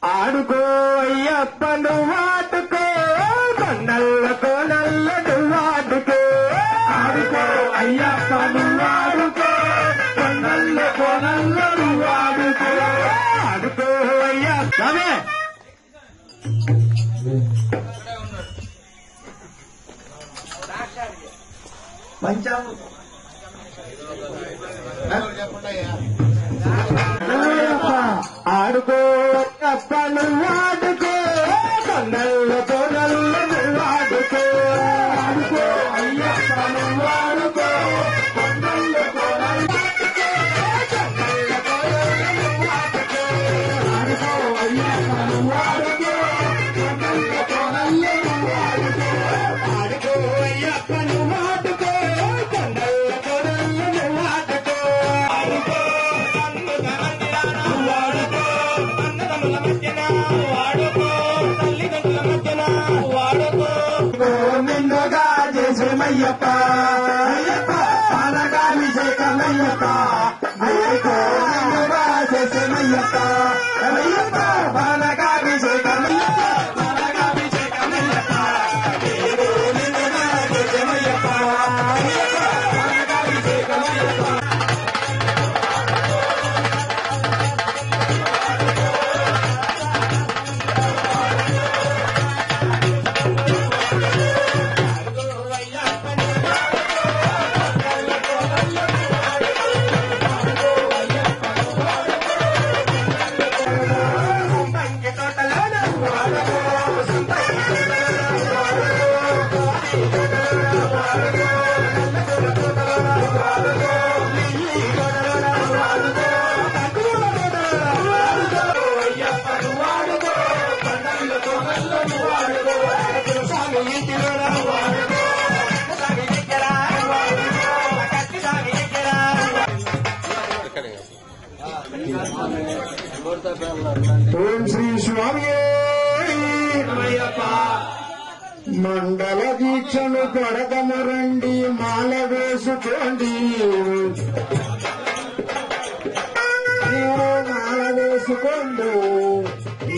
ఆడుకో అయ్యప్ప నువ్వాడుకో కొండల్లో నల్ల నువ్వాడుకో ఆడుకో అయ్యప్ప నువ్వాడుకో కొండల్లో నల్ల నువ్వాడుకో ఆడుకో అయ్యప్ప ఆడుకో అప్ప నువ్వాడుకో కొండల్లో నల్ల నువ్వాడుకో ఆడుకో అయ్యప్ప నువ్వాడుకో కొండల్లో నువ్వాడుకో ఆడుకో అయ్యప్ప నువ్వాడుకో కొండల్లో నువ్వాడుకో ఆడుకో అయ్యప్ప నువ్వాడుకో కొండల్లో నువ్వాడుకో ఆడుకో నిండుగా చేసేమయ్యప్ప అయ్యప్ప పాలకాభిషేకమయ్యప్ప అయ్యప్ప నిండుగా చేసేమయ్యప్ప అయ్యప్ప పాలకాభిషేకమయ్యప్ప పాలకాభిషేకమయ్యప్ప నిండుగా ఓం శ్రీ స్వామి మండల దీక్షను కొడదము రండి మాల వేసుకోండి మాల వేసుకోండి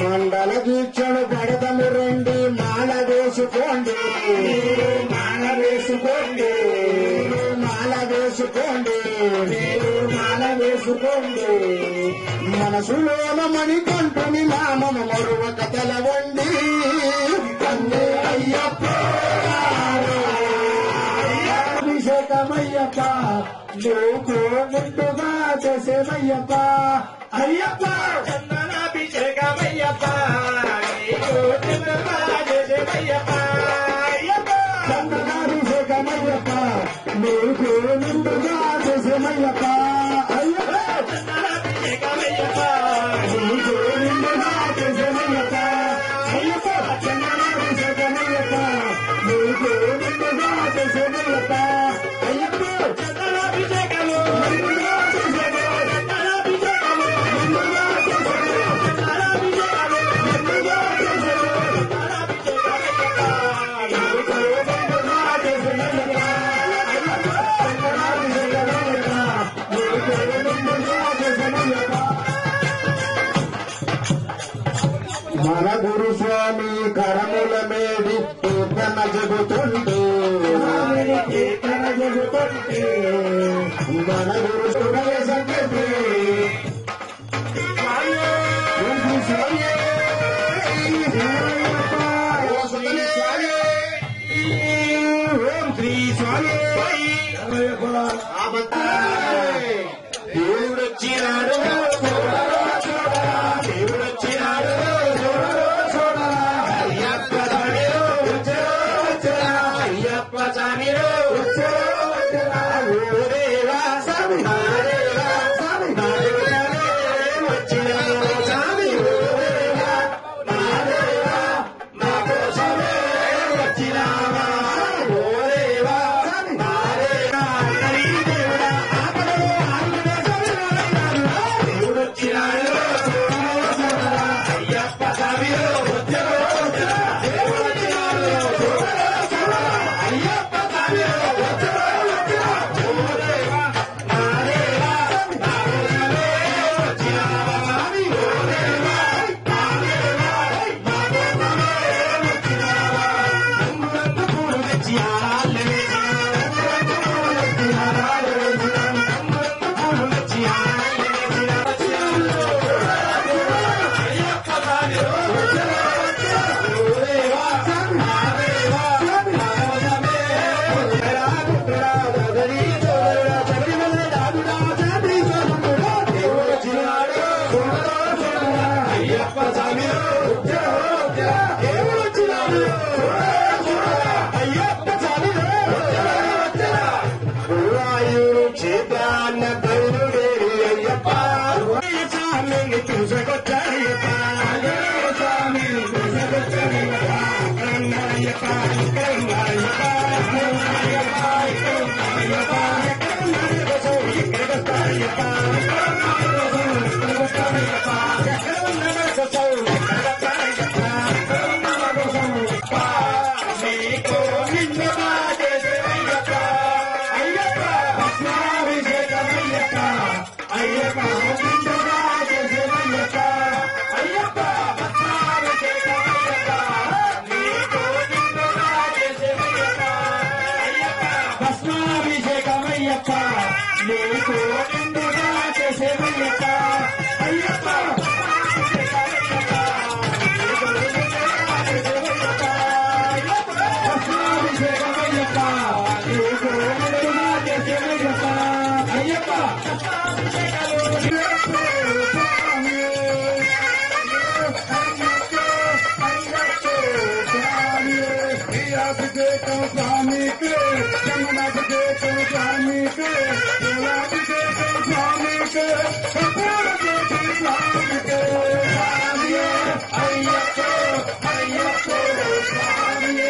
మండల దీక్షను కొడదము రండి మాల వేసుకోండి మాల వేసుకోండి మాల వేసుకోండి మాల వేసుకోండి మనసులోన మణికంఠుని నామము మరువక తెలవండి కన్నే అయ్యప్ప అభిషేకమయ్యప్ప లోకు ముందుగా చేసేమయ్యప్ప అయ్యప్ప చందనాభిషేకమయ్యప్ప ముందుగా చేసేమయ్యప్ప అయ్యప్ప చందనాభిషేకమయ్యప్ప లోకు ముందుగా చేసేమయ్యప్ప అయ్యప్ప చందనాభిషేకమయ్యప్ప లోకు ముందుగా చేసేమయ్యప్ప అయ్యప్ప చందనాభిషేకమయ్యప్ప లోకు ముందుగా చేసేమయ్యప్ప అయ్యప్ప చందనాభిషేకము ముందుగా మన గురుస్వామి కరముల మేడి కీర్తన చెబుతుంటే కీర్తన చెబుతుంటే మన గురు సుడయ సంగతి ఓం శ్రీ స్వామి దేవుడొచ్చినాడు దేవుడొచ్చినాడు అయ్యప్ప స్వామిలో ఓదేవా స్వామి వచ్చిన స్వామి ఓదేవా మాదేవా మా కోసమే వచ్చినావా ఓదేవా మాదేవా దేవుడా ఆపదలో దేవుడొచ్చినాడు అయ్యప్ప స్వామిలో క్షేత్రాన్న బయలుదేరి అయ్యప్ప స్వామిని చూసకొచ్చారయ్యప్ప స్వామిని చూసకొచ్చారయ్యప్ప అయ్యప్ప భస్మాభిషేకమయ్యప్ప నీకు నిండుగా చేసేమయ్యప్ప అయ్యప్ప భస్మాభిషేకమయ్యప్ప నీకు నిండుగా చేసేమయ్యప్ప అయ్యప్ప स्वामी के जमुनाभिषेकम स्वामी के देवाभिषेकम स्वामी के कपूरभिषेकम स्वामी के स्वामी अय्यप्पो अय्यप्पो स्वामी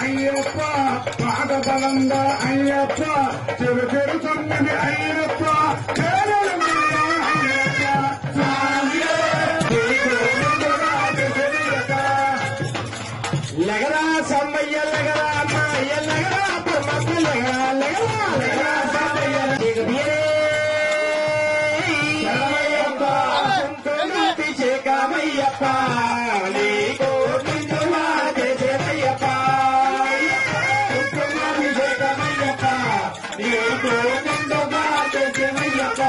అయ్యప్ప పాదబలంగా అయ్యప్ప చెరు చెరు సన్నది అయ్యప్ప లగరా సమ్మయ్య లగరా అమ్మయ్య లగరా పరమాత్మ లగరా లగరా లగరా సమ్మయ్య శరణమయ్యప్ప అభిషేకమయ్యప్ప నీకో నిండుగా చేసేమయ్యప్ప అభిషేకమయ్యప్ప నీకో నిండుగా చేసేమయ్యప్ప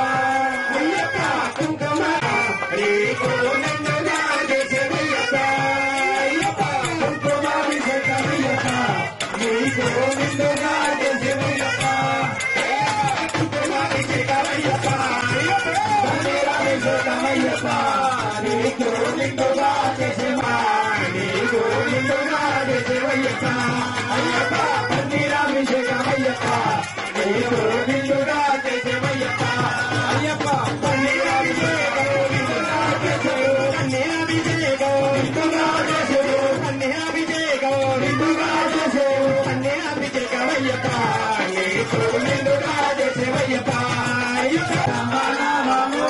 అయ్యప్ప కుంకుమ నీకో నిండుగా చేసేమయ్యప్ప అయ్యప్ప కుంకుమాభిషేకమయ్యప్ప నీకో నిండుగా చేసేమయ్యప్ప కుంకుమాభిషేకమయ్యప్ప అయ్యప్ప నీకు నిండుగా చేసేవా నీకు నిండుగా చేసేవయ్యప్ప అయ్యప్ప పన్నీరాభిషేకమయ్యప్ప నీకు నిండుగా చేసేవయ్యప్ప అయ్యప్ప పన్నీరాభిషేకం నిండుగా చేసేవు పన్నీరాభిషేకం నిండుగా చేసేవు పన్నీరాభిషేకం నిండుగా చేసేవు పన్నీరాభిషేకమయ్యప్ప నీకు నిండుగా చేసేవయ్యప్ప అయ్యప్ప రామనామము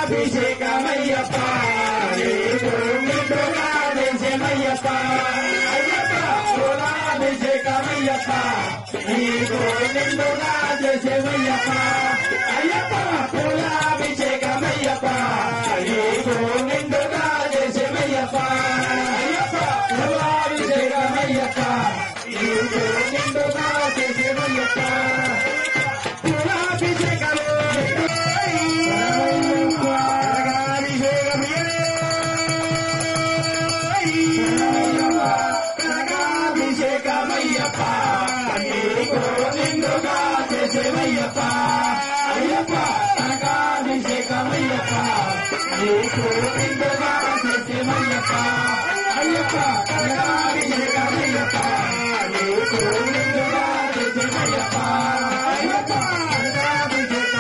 అభిషేకమయ్యప్ప నీకు నిండుగా చేసేమయ్యప్ప అయ్యప్ప పూలాభిషేకమయ్యప్ప నీకు నిండుగా చేసేమయ్యప్ప అయ్యప్ప పూలాభిషేకమయ్యప్ప నీకు నిండుగా చేసేమయ్యప్ప అయ్యప్ప పూలాభిషేకమయ్యప్ప నీకు నిండుగా చేసేమయ్యప్ప అభిషేకమయ్యప్ప నీకు నిండుగా చేసేవయ్యప్ప అయ్యప్ప కనకాభిషేకమయ్యప్ప నీకు నిండుగా చేసేవయ్యప్ప అయ్యప్ప కనకాభిషేకమయ్యప్ప నీకు నిండుగా చేసేవయ్యప్ప అయ్యప్ప కనకాభిషేకమయ్యప్ప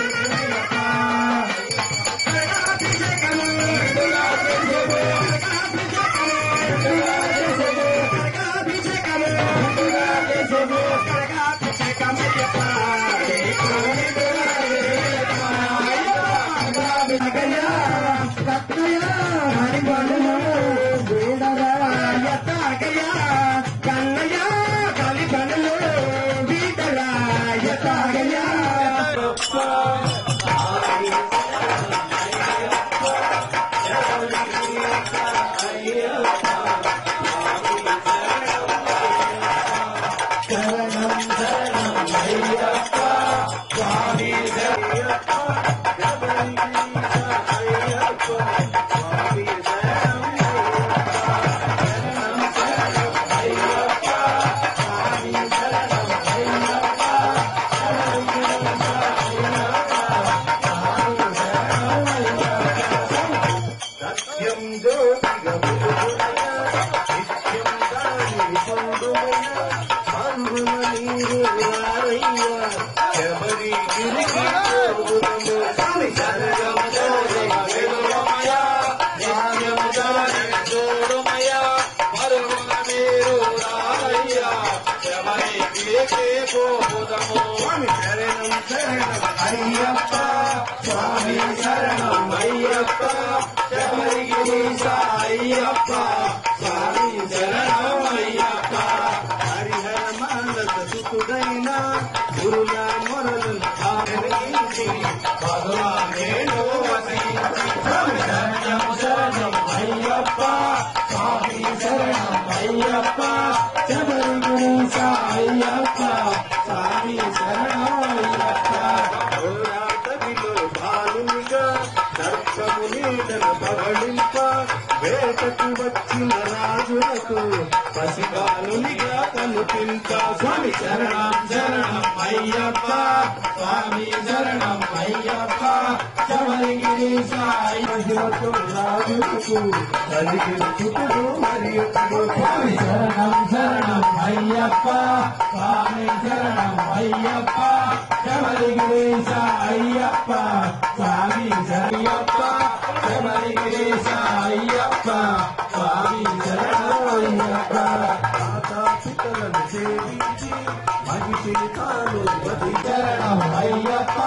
నీకు నిండుగా చేసేవయ్యప్ప అయ్యప్ప స్వామి శరణం అయ్యప్ప శబరిగిరీశ అయ్యప్ప స్వామి శరణం అయ్యప్ప అయ్యప్ప శబరిగిరీశ అయ్యప్ప స్వామి శరణం అయ్యప్ప పోరాటమిలో బాలునిగా దర్శమునీడను పగళింప వేటకు వచ్చిన రాజులకు పసిబాలునిగా కనిపించ స్వామి శరణం శరణం అయ్యప్ప స్వామి శరణం అయ్యప్ప శబరిగిరీశ అయ్యప్ప రాజులకు కలిగించుకుడు మరియు స్వామి శరణం శరణం అయ్యప్ప స్వామి శరణం అయ్యప్ప శబరిగిరీశ అయ్యప్ప స్వామి శరణయ్యప్ప శబరిగిరీశ అయ్యప్ప స్వామి శరణం అయ్యప్ప మాతాపితలను సేవించి మహిషి తాను వది శరణం అయ్యప్ప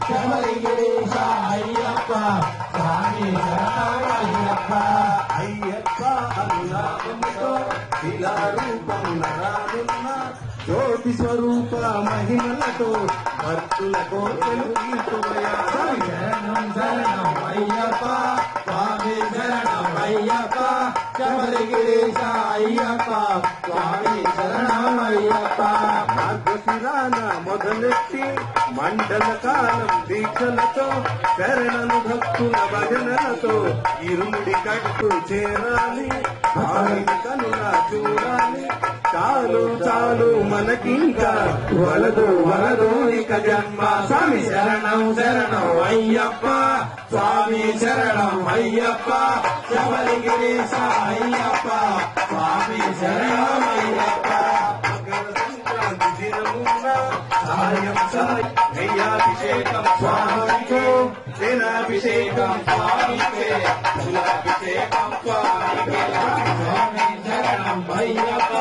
శబరిగిరీశ అయ్యప్ప స్వామి శరణం అయ్యప్ప అయ్యప్ప అనునామంతో ఇలా రూపం నరానున్న జ్యోతి స్వరూప మహిమలతో భక్తుల కోరికలు తీర్చుమయా శరణం శరణం అయ్యప్ప స్వామి శరణం అయ్యప్ప శబరిగిరీశ అయ్యప్ప స్వామి శరణం అయ్యప్ప మార్గశిరాన మొదలెట్టి మండల కాలం దీక్షలతో శరణను భక్తుల భజనలతో ఇరుముడి కట్టు చేరాలి కనులా చూడాలి చాలు చాలు మనకింకా వలదు వలదు ఇక జన్మ స్వామి శరణం శరణం అయ్యప్ప స్వామి శరణం అయ్యప్ప శబరిగిరీశ అయ్యప్ప స్వామి శరణం అయ్యప్ప మకర సంక్రాంతి దినమున సాయం సాయి నెయ్యాభిషేకం స్వామికే దినాభిషేకం స్వామికే కులాభిషేకం స్వామికే స్వామి శరణం అయ్యప్ప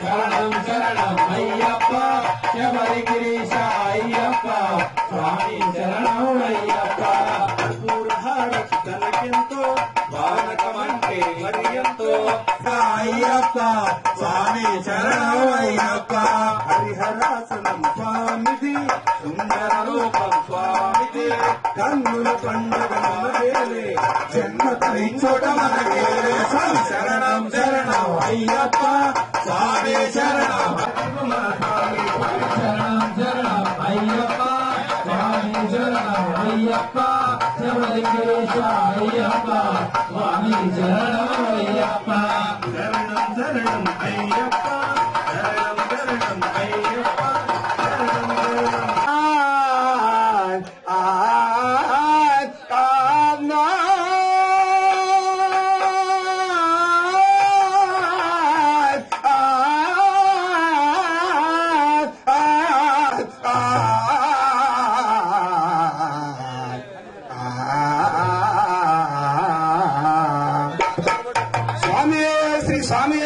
శరణం శరణం అయ్యప్ప శబరిగిరీశ అయ్యప్ప స్వామి శరణం అయ్యప్ప కర్పూరహారతి తనకెంతో బాలకమంటే మరియంతో అయ్యప్ప స్వామి శరణం అయ్యప్ప హరిహరాసనం స్వామిది సుందర రూపం స్వామిది కన్నుల పండుగ మనదేలే జన్మ తరి చోట మనకేలే స్వామి శరణం శరణం అయ్యప్ప స్వామి శరణం శరణం శరణం అయ్యప్ప స్వామి శరణం అయ్యప్ప శబరిగిరీశ అయ్యప్ప స్వామి శరణం అయ్యప్ప శరణం శరణం అయ్యప్ప శరణం శరణం అయ్యప్ప శరణం స్వామి శ్రీ స్వామి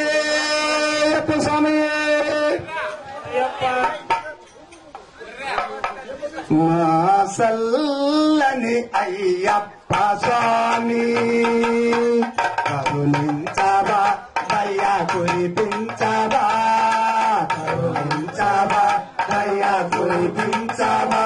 స్వామి మాసల్లని అయ్యప్ప స్వామి కరుణించవా దయా కురిపించవా కరుణించవా దయా కురిపించవా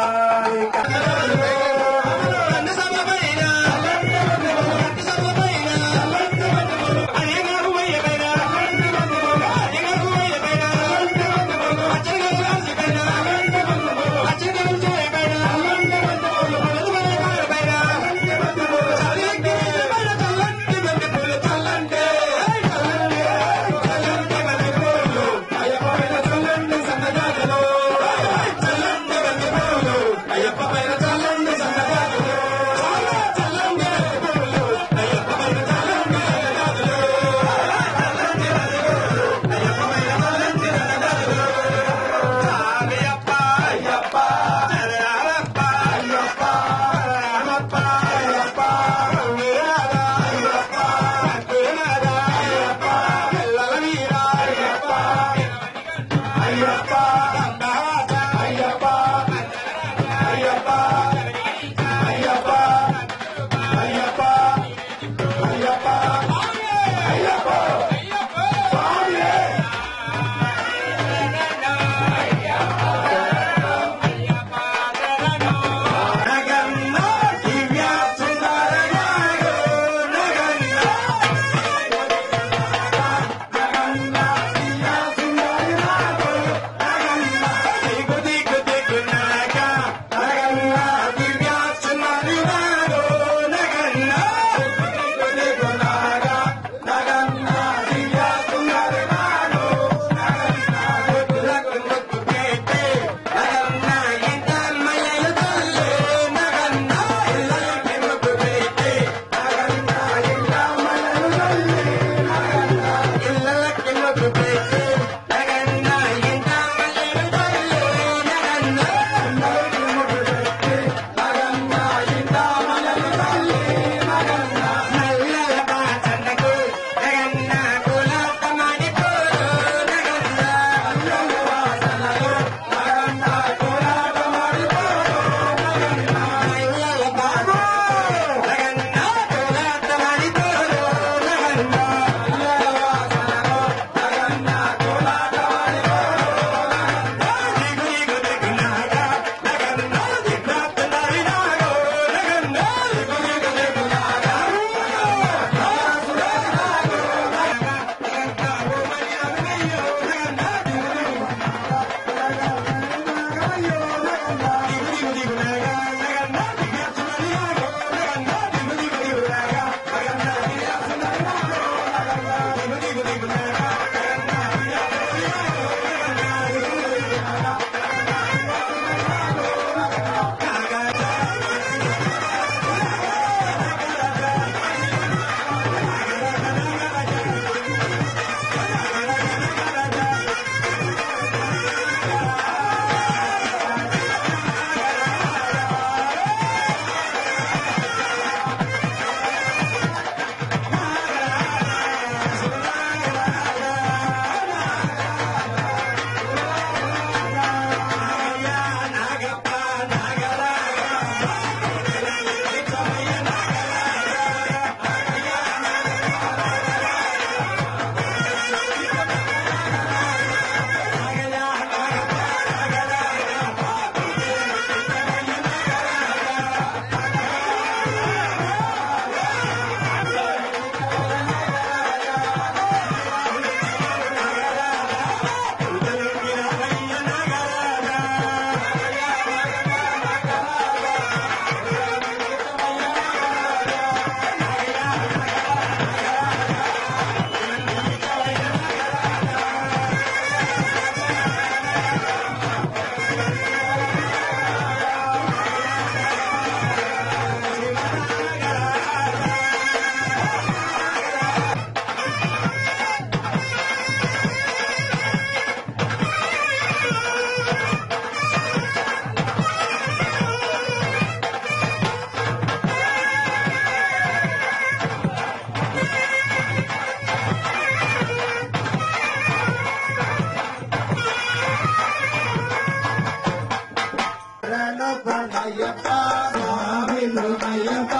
பொன்னையப்ப சுவாமி பொன்னையப்ப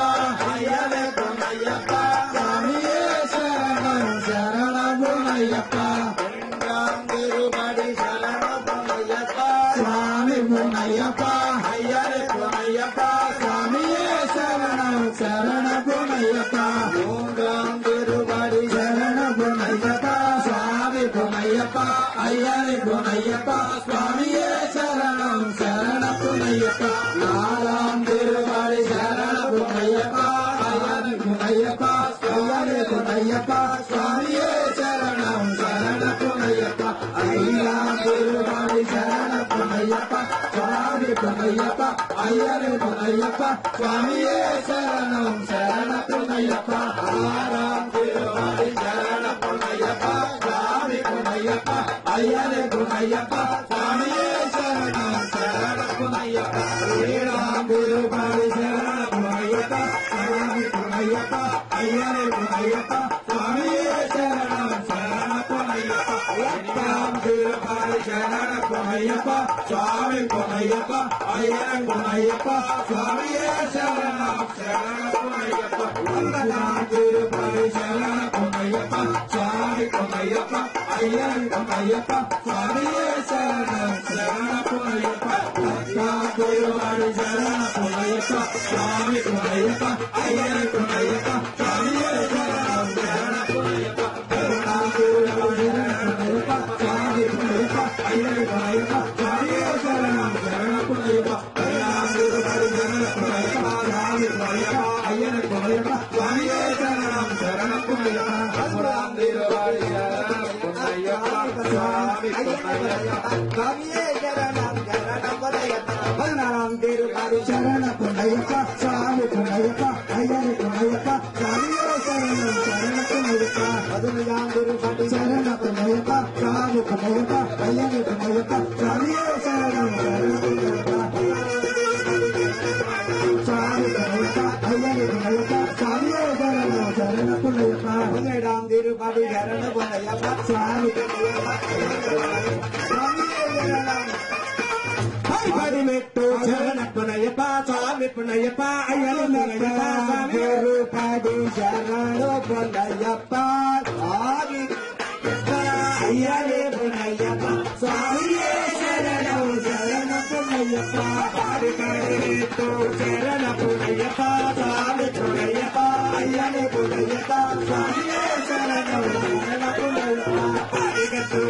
ஐயனே பொன்னையப்ப சுவாமியே சரணம் சரணம் பொன்னையப்ப பொன்றாம் திருப்படி சரணம் பொன்னையப்ப சுவாமி பொன்னையப்ப ஐயனே பொன்னையப்ப சுவாமியே சரணம் சரணம் பொன்னையப்ப மூன்றாம் திருப்படி சரணம் பொன்னையப்ப சுவாமி பொன்னையப்ப ஐயனே பொன்னையப்ப சுவாமியே சரணம் சரணம் பொன்னையப்ப நாலாம் திருப்படி சரணம் பொன்னையப்ப ஐயனே பொன்னையப்ப ஐயனே பொன்னையப்ப சுவாமியே சரணம் சரணம் பொன்னையப்ப ஐந்தாம் திருப்படி சரணம் பொன்னையப்ப சுவாமி பொன்னையப்ப ஐயனே பொன்னையப்ப சுவாமியே சரணம் சரணம் பொன்னையப்ப ஆறாம் திருப்படி சரணம் பொன்னையப்ப சுவாமி பொன்னையப்ப ஐயனே பொன்னையப்ப சுவாமியே சரணம் சரணம் பொன்னையப்ப ஏழாம் திருப்படி சரணம் பொன்னையப்ப சுவாமி பொன்னையப்ப ஐயனே பொன்னையப்ப சுவாமியே சரணம் சரணம் பொன்னையப்ப எட்டாம் திருப்படி சரணம் பொன்னையப்ப சுவாமி பொன்னையப்ப ஐயனே பொன்னையப்ப சுவாமியே சரணம் சரணம் பொன்னையப்ப ஒன்பதாம் திருப்படி சரணம் பொன்னையப்ப சுவாமி பொன்னையப்ப ஐயனே பொன்னையப்ப சுவாமியே சரணம் சரணம் பொன்னையப்ப பத்தாம் திருப்படி சரணம் பொன்னையப்ப சுவாமி பொன்னையப்ப ஐயனே பொன்னையப்ப சுவாமியே சரணம் சரணம் பொன்னையப்ப பதினொன்றாம் திருப்படி சரணம் பொன்னையப்ப சுவாமி பொன்னையப்ப ஐயனே பொன்னையப்ப சுவாமியே சரணம் சரணம் பொன்னையப்ப பதினாறாம் திருப்படி சரணம் பொன்னையப்ப சுவாமி பொன்னையப்ப ஐயனே பொன்னையப்ப சுவாமியே சரணம் சரணம் பொன்னையப்ப பதினோராம் திருப்படி சரணம் பொன்னையப்ப சுவாமி பொன்னையப்ப சுவாமியே சரணம் சரணம் பொன்னையப்ப பதினாறாம் திருப்படி சரணம் பொன்னையப்ப சுவாமி பொன்னையப்ப ஐயனே பொன்னையப்ப சுவாமியே சரணம் சரணம் பொன்னையப்ப பதினைந்தாம் திருப்படி சரணம் பொன்னையப்ப சுவாமி பொன்னையப்ப ஐயனே பொன்னையப்ப சுவாமியே சரணம் சரணம் பொன்னையப்ப சுவாமி பொன்னையப்ப ஐயனே பொன்னையப்ப சுவாமியே சரணம் சரணம் பொன்னையப்ப பதினேழாம் திருப்படி சரணம் பொன்னையப்ப சுவாமி பொன்னையப்ப சுவாமியே சரணம் பதினெட்டு சரணம் பொன்னையப்ப சுவாமி பொன்னையப்ப ஐயனே பொன்னையப்ப திருப்படி சரணம் பொன்னையப்ப ஆதி ஐயனே பொன்னையப்ப சுவாமியே சரணம் சரணம் பொன்னையப்ப பதினெட்டு சரணம் பொன்னையப்ப சுவாமி பொன்னையப்ப ஐயனே பொன்னையப்ப சுவாமியே சரணம் சரணம் பொன்னையப்ப பதினெட்டு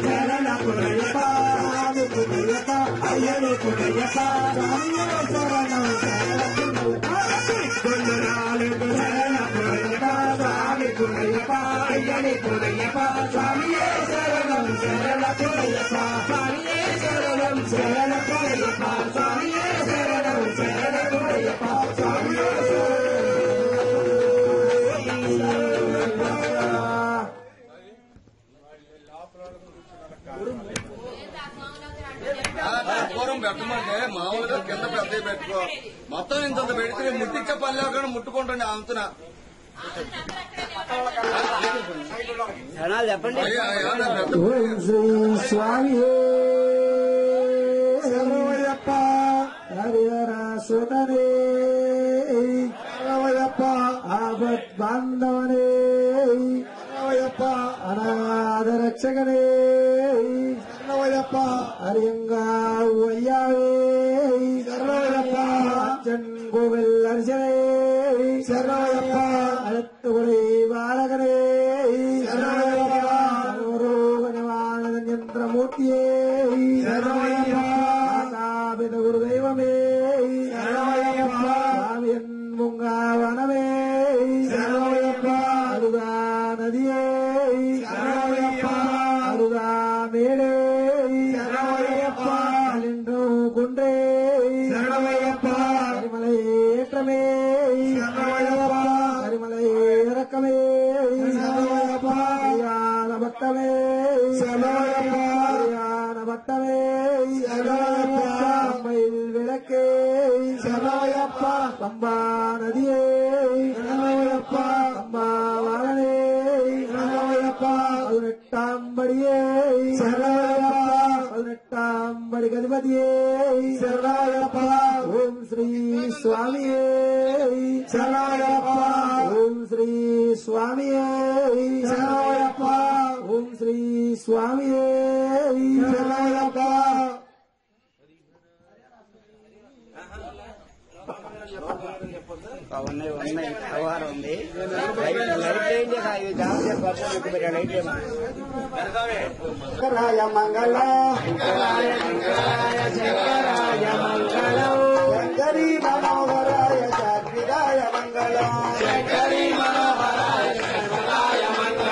சரணம் பொன்னையப்ப சுவாமி பொன்னையப்ப ஐயனே பொன்னையப்ப சுவாமியே சரணம் சரணம் பொன்னையப்ப கொண்டு நாளுக்கு சரணம் பொன்னையப்ப சுவாமி பொன்னையப்ப ஐயனே பொன்னையப்ப சுவாமியே சரணம் சரணம் பொன்னையப்ப சுவாமியே சரணம் சரணம் பொன்னையப்ப சுவாமியே சரணம் சரணம் பொன்னையப்ப சுவாமியே పూర్వం పెట్టమంటే మామూలుగా కింద పెద్ద పెట్టుకో మొత్తం ఇంత పెడితే ముట్టించే పని లేకుండా ముట్టుకుంటాండి అంతన ఓం శ్రీ స్వామి శరణమయ్యప్ప హరిహర సుతనే శరణమయ్యప్ప ఆపత్ బాంధవనే శరణమయ్యప్ప అనాథ రక్షకనే శరణమయ్యప్ప హరియంగా అయ్యావే శరణమయ్యప్ప అచ్చన్ కోవిల్ అర్చనే శరణమయ్యప్ప అలత్తుకుడి బాలకనే శరణమయ్యప్ప రోగ నివారణ యంత్రమూర్తియే శరణమయ్యప్ప మాతాపిత గురుదైవమే శరణమయ్యప్ప స్వామియన్ ముంగావనమే శరణమయ్యప్ప అరుగా నదియే శరణమయ్యప్ప అరుగా మేడే శరణమయ్యప్ప అలిండ్రు గుండ్రే శరణమయ్యప్ప కరిమలై ఏற்றமே శరణమయ్యప్ప కరిమలై ఇరకమే శరణమయ్యప్ప జ్ఞాన భక్తమే శరణమయ్యప్ప జ్ఞాన భక్తమే శరణమయ్యప్ప అమ్మైల్ విளக்கே శరణమయ్యప్ప పంబా నదియే శరణమయ్యప్ప పంబా వాళనే శరణమయ్యప్ప 18 படியே சரணாயப்பா 18ஆம் படி கதிபதியே சரணாயப்பா ஓம் ஸ்ரீ சுவாமியே சரணாயப்பா ஓம் ஸ்ரீ சுவாமியே சரணாயப்பா ஓம் ஸ்ரீ சுவாமியே சரணாயப்பா ఉన్నాయి వ్యవహారం ఉంది శంకరాయ మంగళ శంకరాయ మంగళ శంకరీ మనోహరాయ శాశ్వతాయ మంగళ శంకరీ మనోహరాయ శాశ్వతాయ మంగళ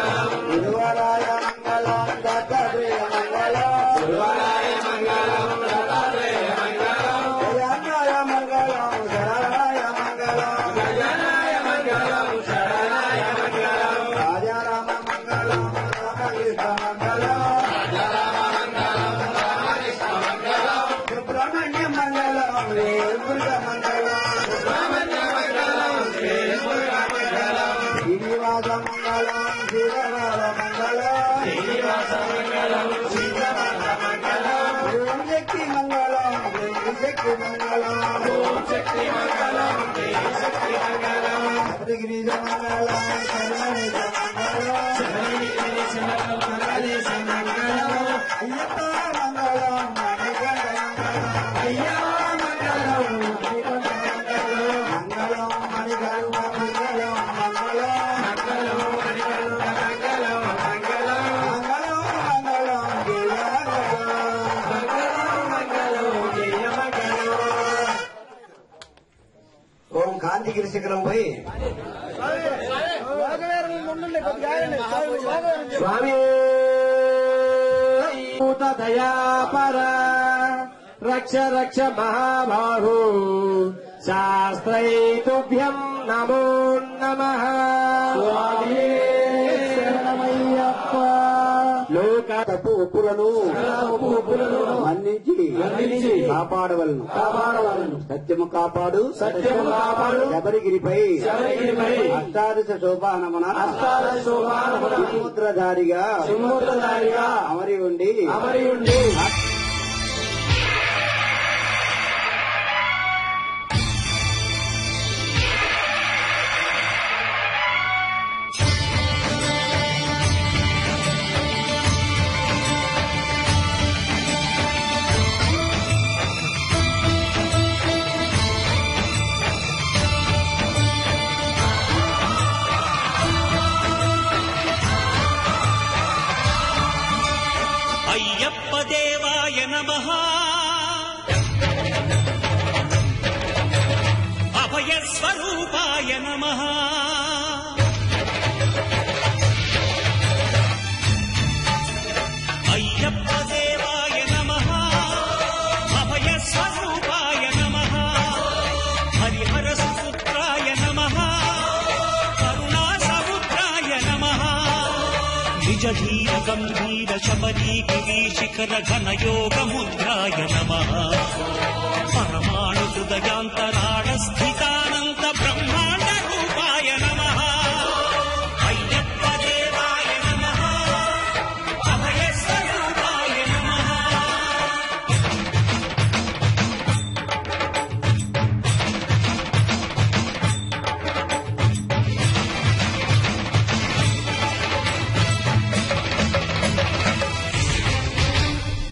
గురువరాయ మంగళం దత్తాత్రేయ మంగళ గురువరాయ మంగళం దత్తాత్రేయ మంగళం జయాయ మంగళం శరణాయ మంగళం జయాయ మంగళం శరణాయ మంగళం రాజారామ మంగళం రామకృష్ణ మంగళం రాజారామ మంగళం రామకృష్ణ మంగళం సుబ్రహ్మణ్య మంగళం శ్రీమురుగ మంగళం సుబ్రహ్మణ్య మంగళం శ్రీమురుగ మంగళం శ్రీనివాస మంగళం శ్రీధరాల మంగళం శ్రీనివాస మంగళం శ్రీధరాల మంగళం ఓం శక్తి మంగళం శక్తి మంగళం ఓం శక్తి మంగళం శక్తి మంగళం శబరిగిరిజ మంగళం శరణిజ మంగళం శబరిగిరిజ మంగళం అయ్యప్ప మంగళం మణికంఠ మంగళం అయ్యప్ప మంగళం మణికంఠ మంగళం మంగళం మణికంఠ మంగళం మంగళం మణికంఠ మంగళం మంగళం మంగళం జయ మంగళం జయ మంగళం ఓం కాంతిగిరి శిఖరం పోయి స్వామి దయాపర రక్ష రక్ష మహాబాహు శాస్త్రైతుభ్యం నమో నమః స్వామి శరణమయ్యప్ప లోక తప్పు ఒప్పులను మన్నించి కాపాడవలను సత్యము కాపాడు శబరిగిరిపై అష్టాదశ శోభానమున సముద్రధారిగా అమరి ఉండి అయ్యప్ప దేవాయ నమః అభయ స్వరూపాయ నమః అయ్యప్ప దేవాయ నమః అభయ స్వరూపాయ నమః హరిహర సుపుత్రాయ నమః కరుణా సముద్రాయ నమః నిజ ధీర గంభీర శబరీ గిరి శిఖర ఘన యోగ ముద్రాయ నమః పరమాణు హృదయాంతరాళ స్థితా